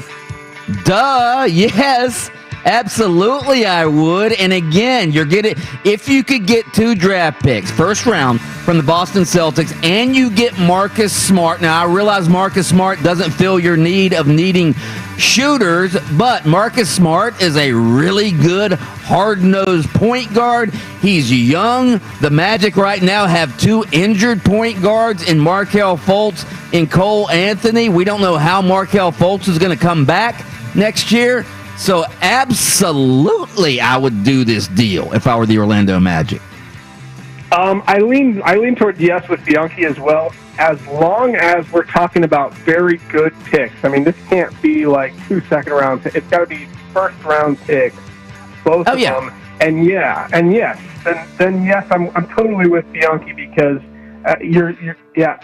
Duh, yes. Absolutely, I would. And again, if you could get 2 draft picks, first round from the Boston Celtics, and you get Marcus Smart. Now, I realize Marcus Smart doesn't fill your need of needing shooters, but Marcus Smart is a really good, hard-nosed point guard. He's young. The Magic right now have 2 injured point guards in Markelle Fultz and Cole Anthony. We don't know how Markelle Fultz is going to come back next year. So absolutely, I would do this deal if I were the Orlando Magic. I lean toward yes with Bianchi as well, as long as we're talking about very good picks. I mean, this can't be like 2 second-round picks. It's got to be first-round picks, both of them. And yes, then yes, I'm totally with Bianchi because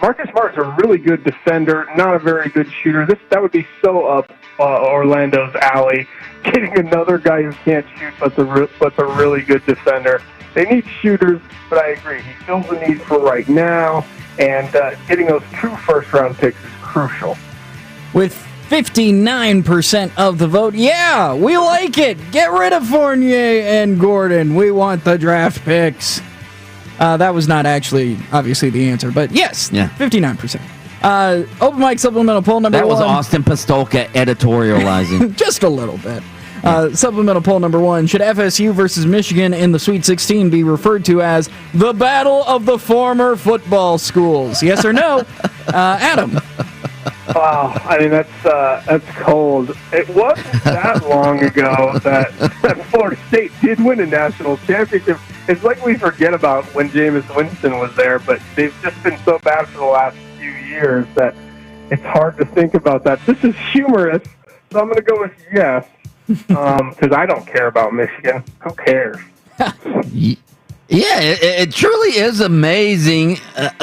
Marcus Smart is a really good defender, not a very good shooter. That would be so up Orlando's alley. Getting another guy who can't shoot but's a really good defender. They need shooters, but I agree. He fills the need for right now, and getting those 2 first-round picks is crucial. With 59% of the vote, yeah, we like it. Get rid of Fournier and Gordon. We want the draft picks. That was not actually, obviously, the answer, but yes, 59%. Open mic supplemental poll number 1. That was Austin Pastolka editorializing. Just a little bit. Supplemental poll number 1. Should FSU versus Michigan in the Sweet 16 be referred to as the Battle of the Former Football Schools? Yes or no? Adam. Wow, I mean, that's cold. It wasn't that long ago that Florida State did win a national championship. It's like we forget about when Jameis Winston was there, but they've just been so bad for the last few years that it's hard to think about that. This is humorous, so I'm going to go with yes, because I don't care about Michigan. Who cares? Yeah, it truly is amazing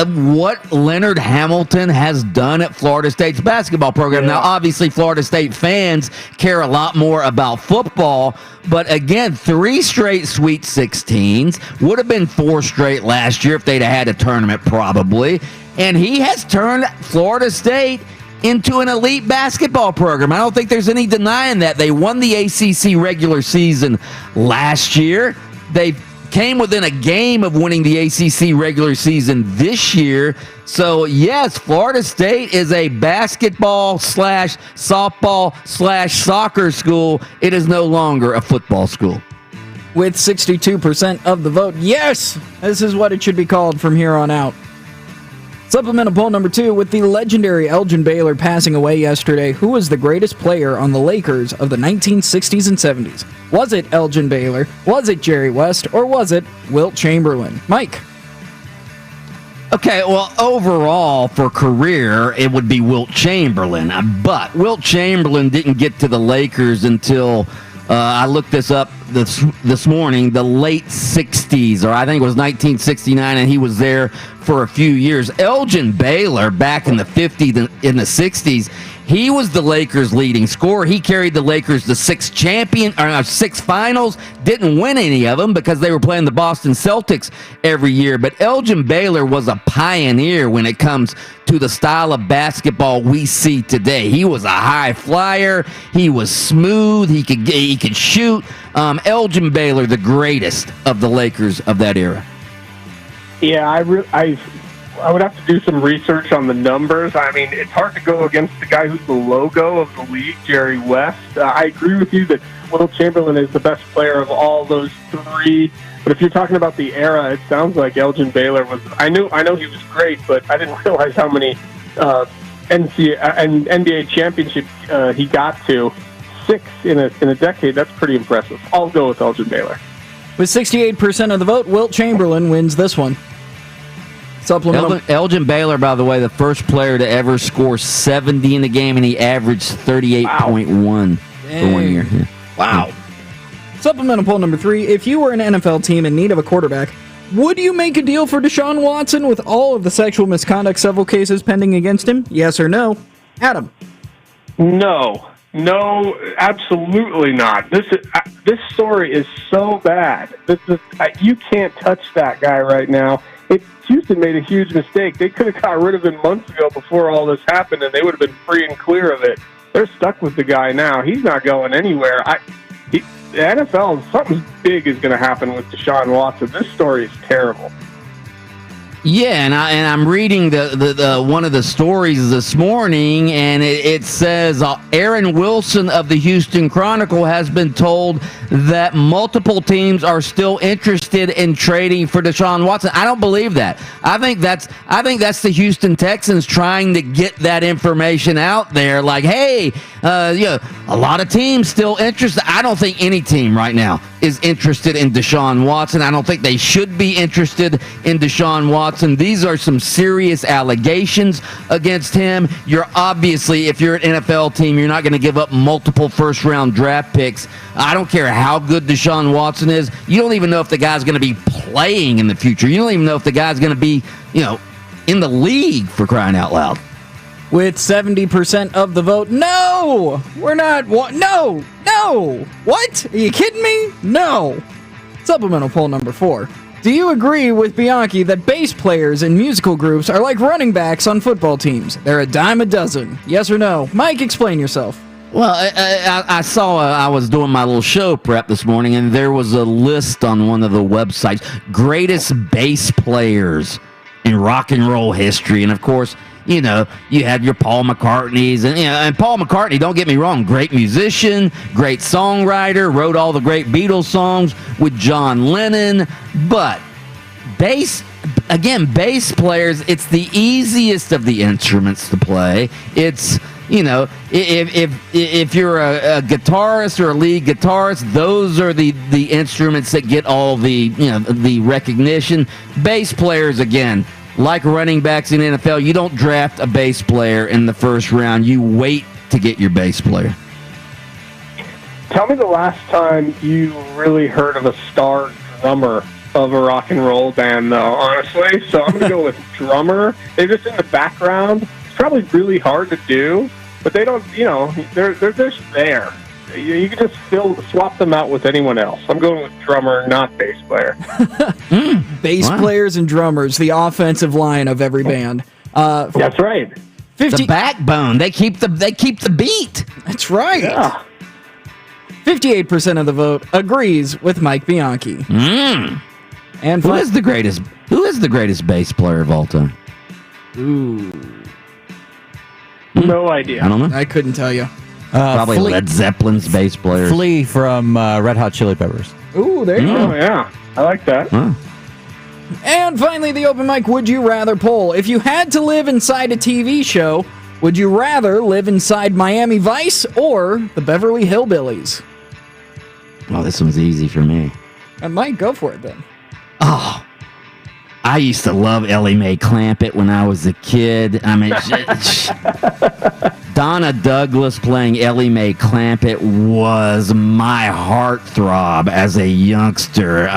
what Leonard Hamilton has done at Florida State's basketball program. Now, obviously, Florida State fans care a lot more about football, but again, 3 straight Sweet 16s, would have been 4 straight last year if they'd have had a tournament probably, and he has turned Florida State into an elite basketball program. I don't think there's any denying that. They won the ACC regular season last year. They came within a game of winning the ACC regular season this year. So, yes, Florida State is a basketball/softball/soccer school. It is no longer a football school. With 62% of the vote, yes, this is what it should be called from here on out. Supplemental poll number 2, with the legendary Elgin Baylor passing away yesterday, who was the greatest player on the Lakers of the 1960s and 70s? Was it Elgin Baylor? Was it Jerry West? Or was it Wilt Chamberlain? Mike? Okay, well, overall, for career, it would be Wilt Chamberlain. But Wilt Chamberlain didn't get to the Lakers until, I looked this up this morning, the late 60s, or I think it was 1969, and he was there for a few years. Elgin Baylor, back in the 50s, in the 60s, he was the Lakers' leading scorer. He carried the Lakers to 6 finals, didn't win any of them because they were playing the Boston Celtics every year. But Elgin Baylor was a pioneer when it comes to the style of basketball we see today. He was a high flyer. He was smooth. He could shoot. Elgin Baylor, the greatest of the Lakers of that era. Yeah, I would have to do some research on the numbers. I mean, it's hard to go against the guy who's the logo of the league, Jerry West. I agree with you that Wilt Chamberlain is the best player of all those 3. But if you're talking about the era, it sounds like Elgin Baylor was. I know he was great, but I didn't realize how many NBA championships he got to. 6 in a decade. That's pretty impressive. I'll go with Elgin Baylor. With 68% of the vote, Wilt Chamberlain wins this one. Elgin Baylor, by the way, the first player to ever score 70 in a game, and he averaged 38.1 for 1 year. Yeah. Wow. Supplemental poll number 3. If you were an NFL team in need of a quarterback, would you make a deal for Deshaun Watson with all of the sexual misconduct civil cases pending against him? Yes or no? Adam? No, absolutely not. This story is so bad. You can't touch that guy right now. Houston made a huge mistake. They could have got rid of him months ago before all this happened, and they would have been free and clear of it. They're stuck with the guy now. He's not going anywhere. The NFL, something big is going to happen with Deshaun Watson. This story is terrible. Yeah, and I'm reading the one of the stories this morning, and it says Aaron Wilson of the Houston Chronicle has been told that multiple teams are still interested in trading for Deshaun Watson. I don't believe that. I think that's the Houston Texans trying to get that information out there. Like, hey, a lot of teams still interested. I don't think any team right now is interested in Deshaun Watson. I don't think they should be interested in Deshaun Watson. These are some serious allegations against him. You're obviously, if you're an NFL team, you're not going to give up multiple first-round draft picks. I don't care how good Deshaun Watson is. You don't even know if the guy's going to be playing in the future. You don't even know if the guy's going to be, in the league, for crying out loud. With 70% of the vote, no! We're not. No! What? Are you kidding me? No! Supplemental poll number 4. Do you agree with Bianchi that bass players in musical groups are like running backs on football teams? They're a dime a dozen. Yes or no? Mike, explain yourself. Well, I saw, I was doing my little show prep this morning, and there was a list on one of the websites, greatest bass players in rock and roll history. And of course, you had your Paul McCartneys, and Paul McCartney, don't get me wrong, great musician, great songwriter, wrote all the great Beatles songs with John Lennon, but bass players, it's the easiest of the instruments to play. It's, if you're a guitarist or a lead guitarist, those are the instruments that get all the recognition. Bass players, again, like running backs in the NFL, you don't draft a bass player in the first round. You wait to get your bass player. Tell me the last time you really heard of a star drummer of a rock and roll band, though, honestly. So I'm going to go with drummer. They're just in the background. It's probably really hard to do, but they don't, they're just there. You can just swap them out with anyone else. I'm going with drummer, not bass player. Bass players and drummers, the offensive line of every band. That's right. The backbone. They keep the beat. That's right. Yeah. 58% of the vote agrees with Mike Bianchi. And who is the greatest bass player of all time? Ooh. No idea. I don't know. I couldn't tell you. Probably Led Zeppelin's bass player. Flea from Red Hot Chili Peppers. Ooh, there you go. Oh, yeah. I like that. Huh. And finally, the open mic Would You Rather poll. If you had to live inside a TV show, would you rather live inside Miami Vice or the Beverly Hillbillies? Oh, this one's easy for me. I might go for it then. Oh, I used to love Ellie Mae Clampett when I was a kid. I mean, Donna Douglas playing Ellie Mae Clampett was my heartthrob as a youngster.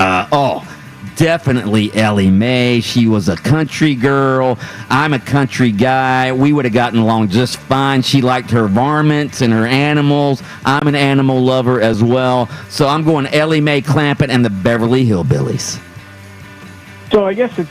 Definitely Ellie Mae. She was a country girl. I'm a country guy. We would have gotten along just fine. She liked her varmints and her animals. I'm an animal lover as well. So I'm going Ellie Mae Clampett and the Beverly Hillbillies. So I guess it's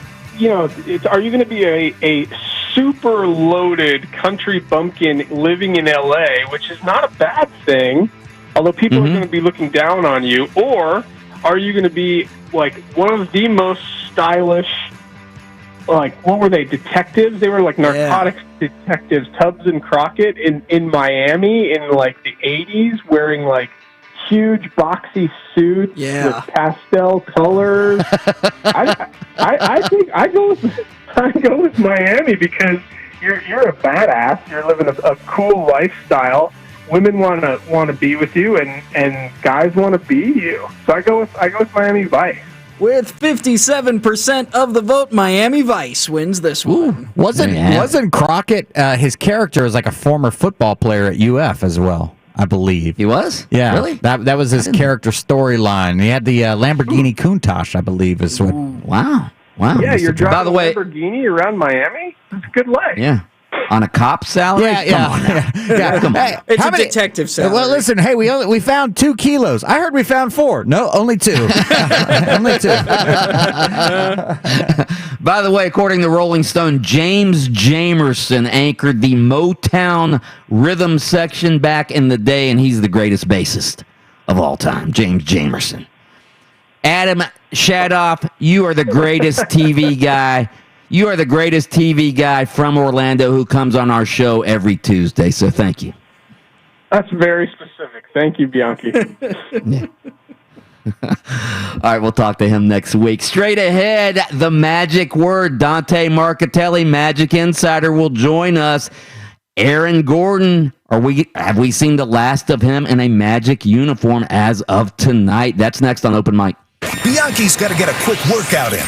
are you going to be a super loaded country bumpkin living in LA, which is not a bad thing, although people are going to be looking down on you, or are you going to be like one of the most stylish, like, what were they, detectives? They were like narcotics detectives, Tubbs and Crockett in Miami in like the 80s, wearing like huge boxy suits with pastel colors. I think I go with Miami because you're a badass. You're living a cool lifestyle. Women want to be with you, and guys want to be you. So I go with Miami Vice. With 57% of the vote, Miami Vice wins this one. Wasn't Crockett? His character is like a former football player at UF as well, I believe. He was? Yeah, Really? That was his character storyline. He had the Lamborghini Countach, I believe, is what. Wow. Yeah, you're driving By the way, a Lamborghini around Miami? That's a good life. Yeah. On a cop salary? Yeah. Come on. Hey, It's how a many- detective salary. Well, listen. Hey, we found 2 kilos. I heard we found 4. No, only 2. Only 2. By the way, according to Rolling Stone, James Jamerson anchored the Motown rhythm section back in the day, and he's the greatest bassist of all time, James Jamerson. Adam Shadoff, you are the greatest TV guy. You are the greatest TV guy from Orlando who comes on our show every Tuesday, so thank you. That's very specific. Thank you, Bianchi. All right, we'll talk to him next week. Straight ahead, the magic word. Dante Marcatelli, Magic Insider, will join us. Aaron Gordon, have we seen the last of him in a Magic uniform as of tonight? That's next on Open Mic. Bianchi's got to get a quick workout in.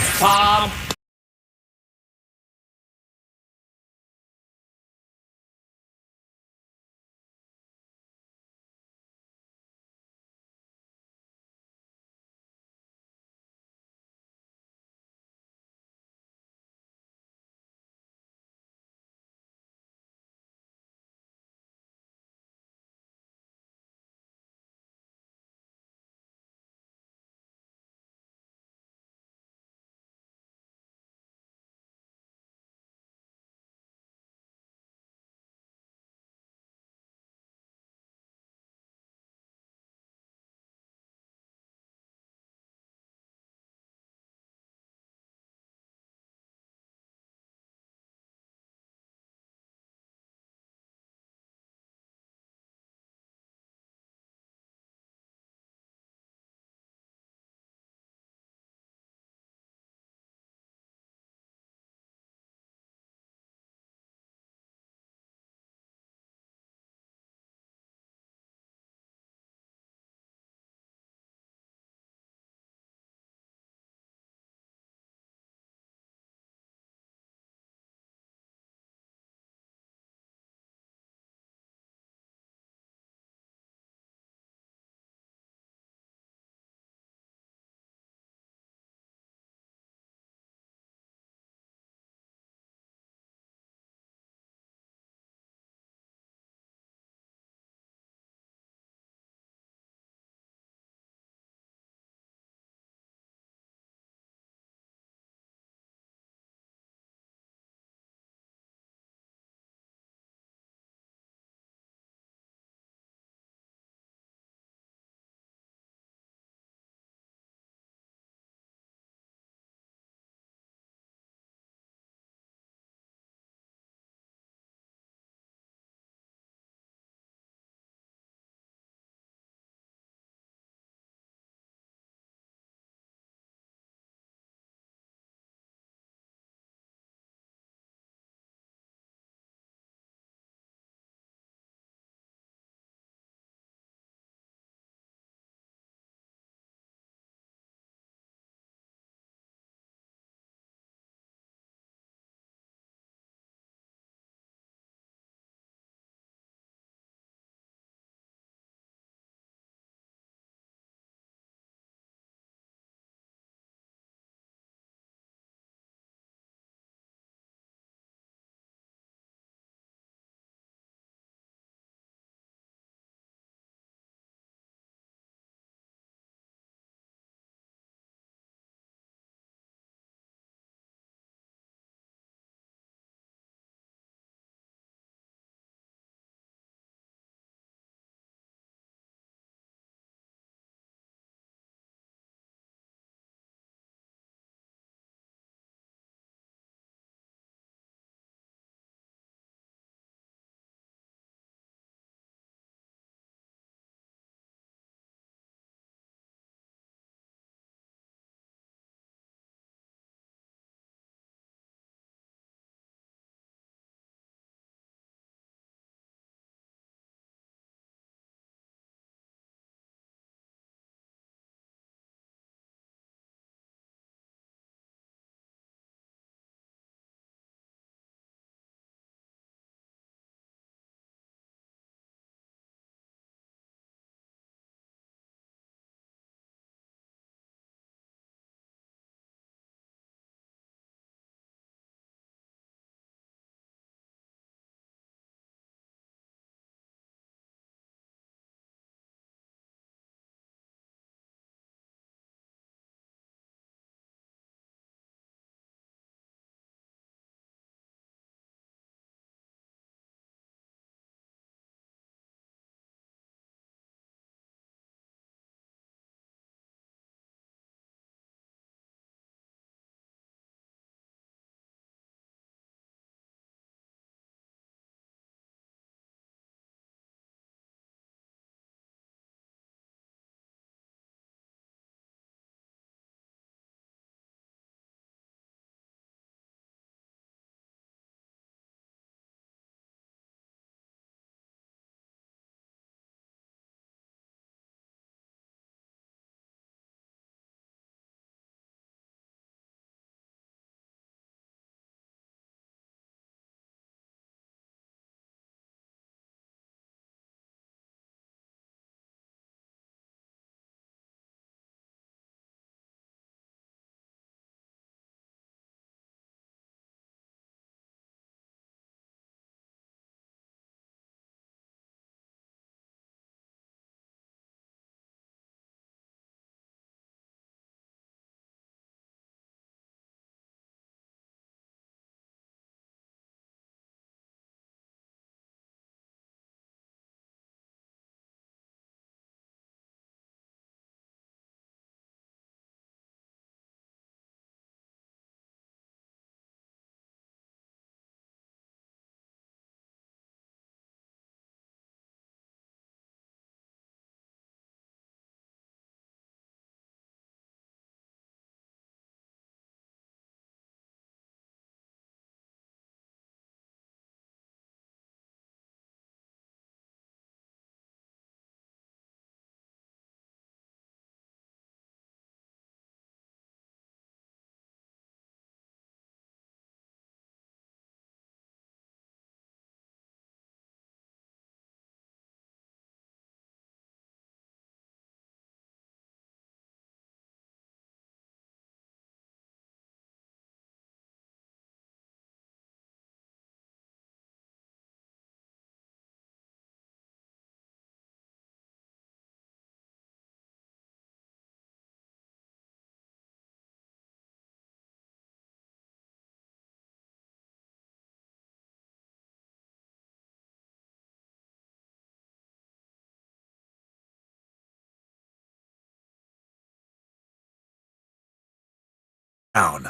Down.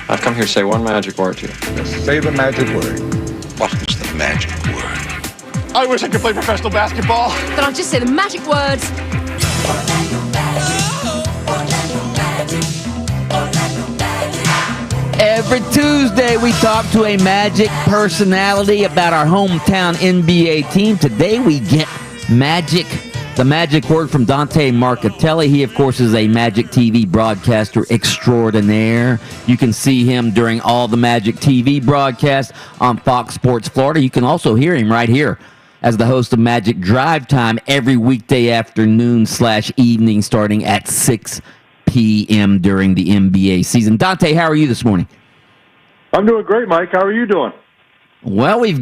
I've come here to say one magic word to you. Say the magic word. What is the magic word? I wish I could play professional basketball. Then I'll just say the magic words. Every Tuesday, we talk to a Magic personality about our hometown NBA team. Today, we get Magic, the magic word from Dante Marcatelli. He, of course, is a Magic TV broadcaster extraordinaire. You can see him during all the Magic TV broadcasts on Fox Sports Florida. You can also hear him right here as the host of Magic Drive Time every weekday afternoon/evening starting at 6 p.m. during the NBA season. Dante, how are you this morning? I'm doing great, Mike. How are you doing? Well, we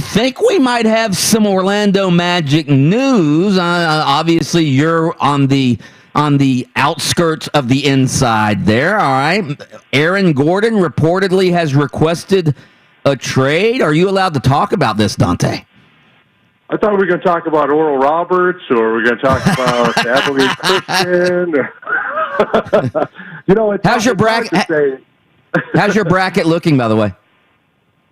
think we might have some Orlando Magic news. Obviously, you're on the outskirts of the inside there, all right? Aaron Gordon reportedly has requested a trade. Are you allowed to talk about this, Dante? I thought we were going to talk about Oral Roberts, or we're going to talk about Abilene Christian. How's your bracket? How's your bracket looking, by the way?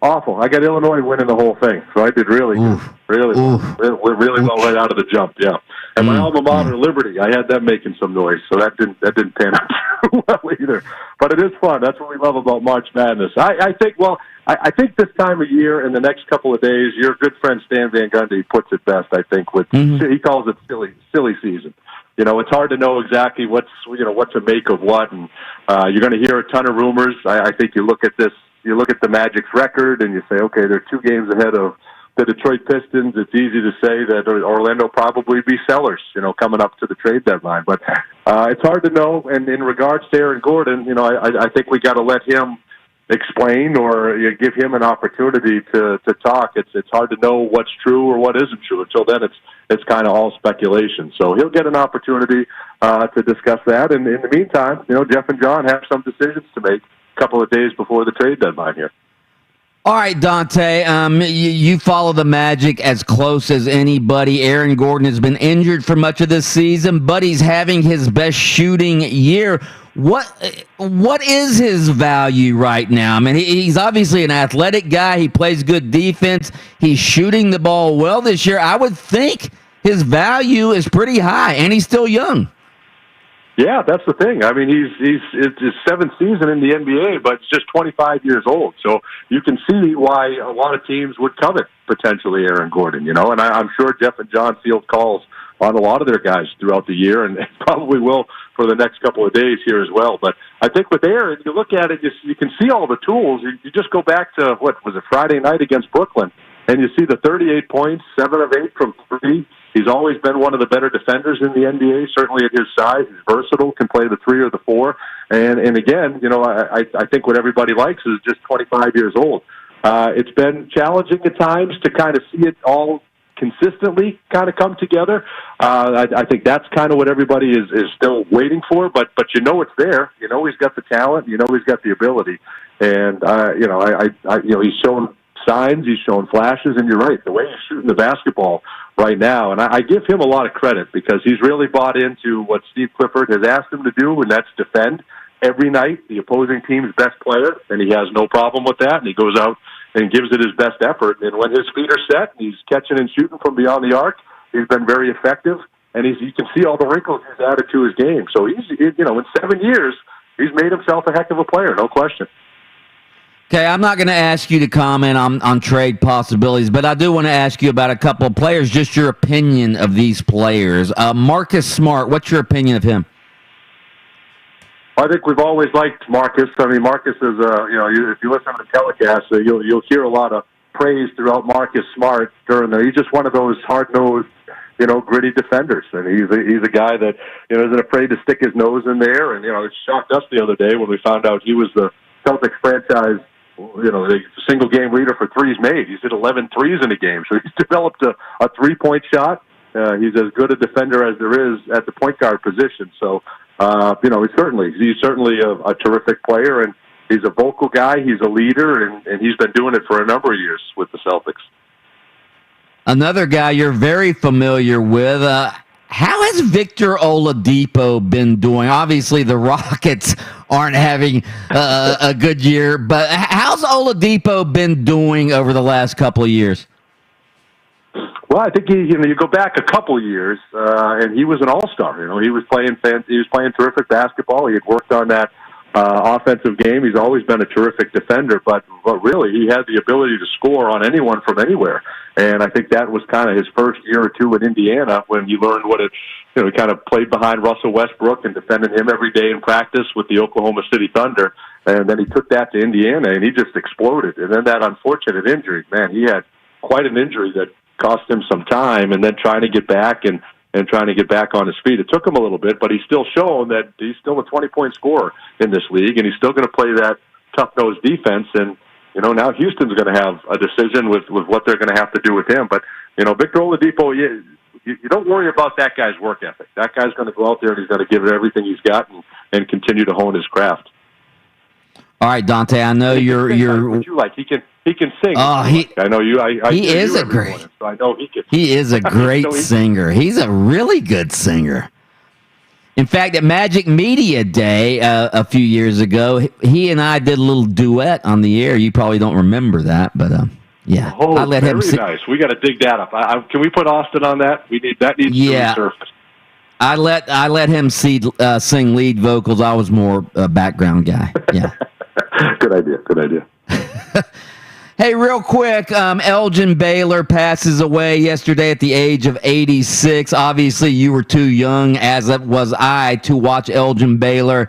Awful. I got Illinois winning the whole thing, so I did really well right out of the jump. Yeah, and my alma mater, Liberty, I had them making some noise, so that didn't pan out too well either. But it is fun. That's what we love about March Madness. I think this time of year, in the next couple of days, your good friend Stan Van Gundy puts it best. I think he calls it silly season. It's hard to know exactly what to make of what, and you're going to hear a ton of rumors. I think you look at the Magic's record, and you say, okay, they're 2 games ahead of the Detroit Pistons. It's easy to say that Orlando probably be sellers, coming up to the trade deadline. But it's hard to know. And in regards to Aaron Gordon, I think we got to let him explain or give him an opportunity to talk. It's hard to know what's true or what isn't true. Until then, it's kind of all speculation. So he'll get an opportunity to discuss that. And in the meantime, Jeff and John have some decisions to make a couple of days before the trade deadline here. All right, Dante, you follow the Magic as close as anybody. Aaron Gordon has been injured for much of this season, but he's having his best shooting year. What is his value right now? I mean, he's obviously an athletic guy. He plays good defense. He's shooting the ball well this year. I would think his value is pretty high, and he's still young. Yeah, that's the thing. I mean, it's his 7th season in the NBA, but he's just 25 years old. So you can see why a lot of teams would covet potentially Aaron Gordon, And I'm sure Jeff and John field calls on a lot of their guys throughout the year, and probably will for the next couple of days here as well. But I think with Aaron, you look at it, you can see all the tools. You just go back to, Friday night against Brooklyn, and you see the 38 points, 7 of 8 from 3. He's always been one of the better defenders in the NBA, certainly at his size. He's versatile, can play the 3 or the 4. And again, I think what everybody likes is just 25 years old. It's been challenging at times to kind of see it all consistently kind of come together. I think that's kind of what everybody is still waiting for, but it's there. He's got the talent. He's got the ability. And, he's shown signs, he's shown flashes, and you're right, the way he's shooting the basketball right now, and I give him a lot of credit because he's really bought into what Steve Clifford has asked him to do, and that's defend every night the opposing team's best player, and he has no problem with that, and he goes out and gives it his best effort, and when his feet are set, and he's catching and shooting from beyond the arc, he's been very effective, and you can see all the wrinkles he's added to his game. So in 7 years, he's made himself a heck of a player, no question. Okay, I'm not going to ask you to comment on trade possibilities, but I do want to ask you about a couple of players, just your opinion of these players. Marcus Smart, what's your opinion of him? I think we've always liked Marcus. I mean, Marcus is, if you listen to the telecast, you'll hear a lot of praise throughout Marcus Smart he's just one of those hard-nosed, gritty defenders. And he's a guy that, isn't afraid to stick his nose in there. And, it shocked us the other day when we found out he was the Celtics franchise, the single game leader for threes made. He's hit 11 threes in a game. So he's developed a 3-point shot. He's as good a defender as there is at the point guard position. So, he's certainly a terrific player, and he's a vocal guy. He's a leader, and he's been doing it for a number of years with the Celtics. Another guy you're very familiar with, How has Victor Oladipo been doing? Obviously, the Rockets aren't having a good year, but how's Oladipo been doing over the last couple of years? Well, I think you go back a couple years, and he was an all-star. He was playing terrific basketball. He had worked on that offensive game. He's always been a terrific defender, but really, he had the ability to score on anyone from anywhere. And I think that was kind of his first year or two in Indiana when he learned what he kind of played behind Russell Westbrook and defended him every day in practice with the Oklahoma City Thunder. And then he took that to Indiana, and he just exploded. And then that unfortunate injury, man, he had quite an injury that cost him some time, and then trying to get back and trying to get back on his feet. It took him a little bit, but he's still shown that he's still a 20-point scorer in this league, and he's still going to play that tough-nosed defense. And now Houston's going to have a decision with what they're going to have to do with him. But Victor Oladipo, you don't worry about that guy's work ethic. That guy's going to go out there and he's going to give it everything he's got and continue to hone his craft. All right, Dante. I know you're. What you like? He can sing. I know you. He is a great. Morning, so I know he can. He is a great singer. He's a really good singer. In fact, at Magic Media Day a few years ago, he and I did a little duet on the air. You probably don't remember that, but yeah. Oh, I let him sing. Nice. We got to dig that up. Can we put Austin on that? That needs to resurface. I let him sing lead vocals. I was more a background guy. Yeah. Good idea. Hey, real quick, Elgin Baylor passes away yesterday at the age of 86. Obviously, you were too young, as was I, to watch Elgin Baylor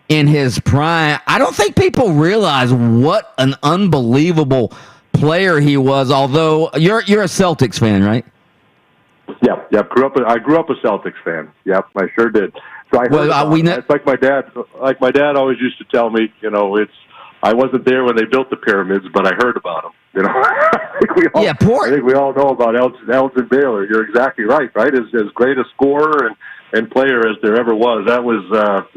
in his prime. I don't think people realize what an unbelievable player he was, although you're a Celtics fan, right? Yep. I grew up a Celtics fan. Yep, I sure did. So I heard it's like my dad. Like my dad always used to tell me, I wasn't there when they built the pyramids, but I heard about them. I think we all know about Elgin Baylor. You're exactly right. As great a scorer and player as there ever was. That was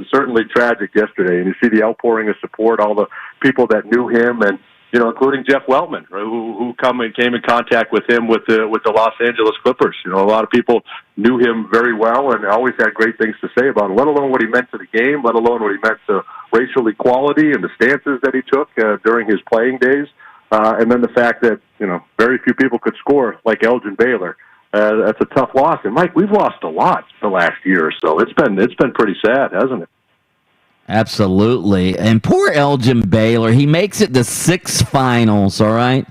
certainly tragic yesterday. And you see the outpouring of support, all the people that knew him, and including Jeff Weltman, who came in contact with him with the Los Angeles Clippers. A lot of people knew him very well and always had great things to say about him, let alone what he meant to the game, let alone what he meant to racial equality and the stances that he took during his playing days. And then the fact that, very few people could score like Elgin Baylor. That's a tough loss. And Mike, we've lost a lot the last year or so. It's been pretty sad, hasn't it? Absolutely. And poor Elgin Baylor, he makes it to 6 finals, all right?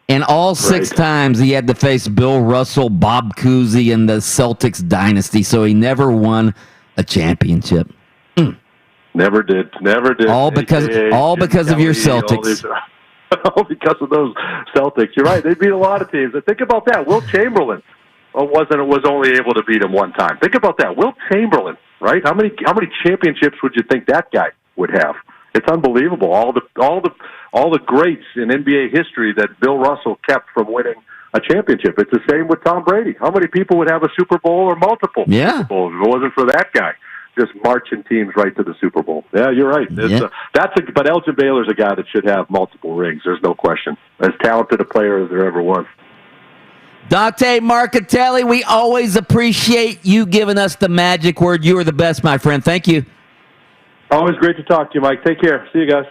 And all 6 times he had to face Bill Russell, Bob Cousy, and the Celtics dynasty, so he never won a championship. Never did. All because of your Celtics. All because of those Celtics. You're right. They beat a lot of teams. And think about that. Wilt Chamberlain was only able to beat him one time. Think about that. Wilt Chamberlain, right? How many championships would you think that guy would have? It's unbelievable. All the greats in NBA history that Bill Russell kept from winning a championship. It's the same with Tom Brady. How many people would have a Super Bowl or multiple Super Bowls if it wasn't for that guy just marching teams right to the Super Bowl? Yeah, you're right. But Elgin Baylor's a guy that should have multiple rings. There's no question. As talented a player as there ever was. Dante Marcatelli, we always appreciate you giving us the magic word. You are the best, my friend. Thank you. Always great to talk to you, Mike. Take care. See you guys.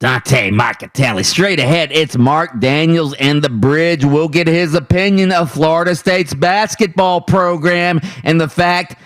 Dante Marcatelli. Straight ahead, it's Mark Daniels and the Bridge. We'll get his opinion of Florida State's basketball program and the fact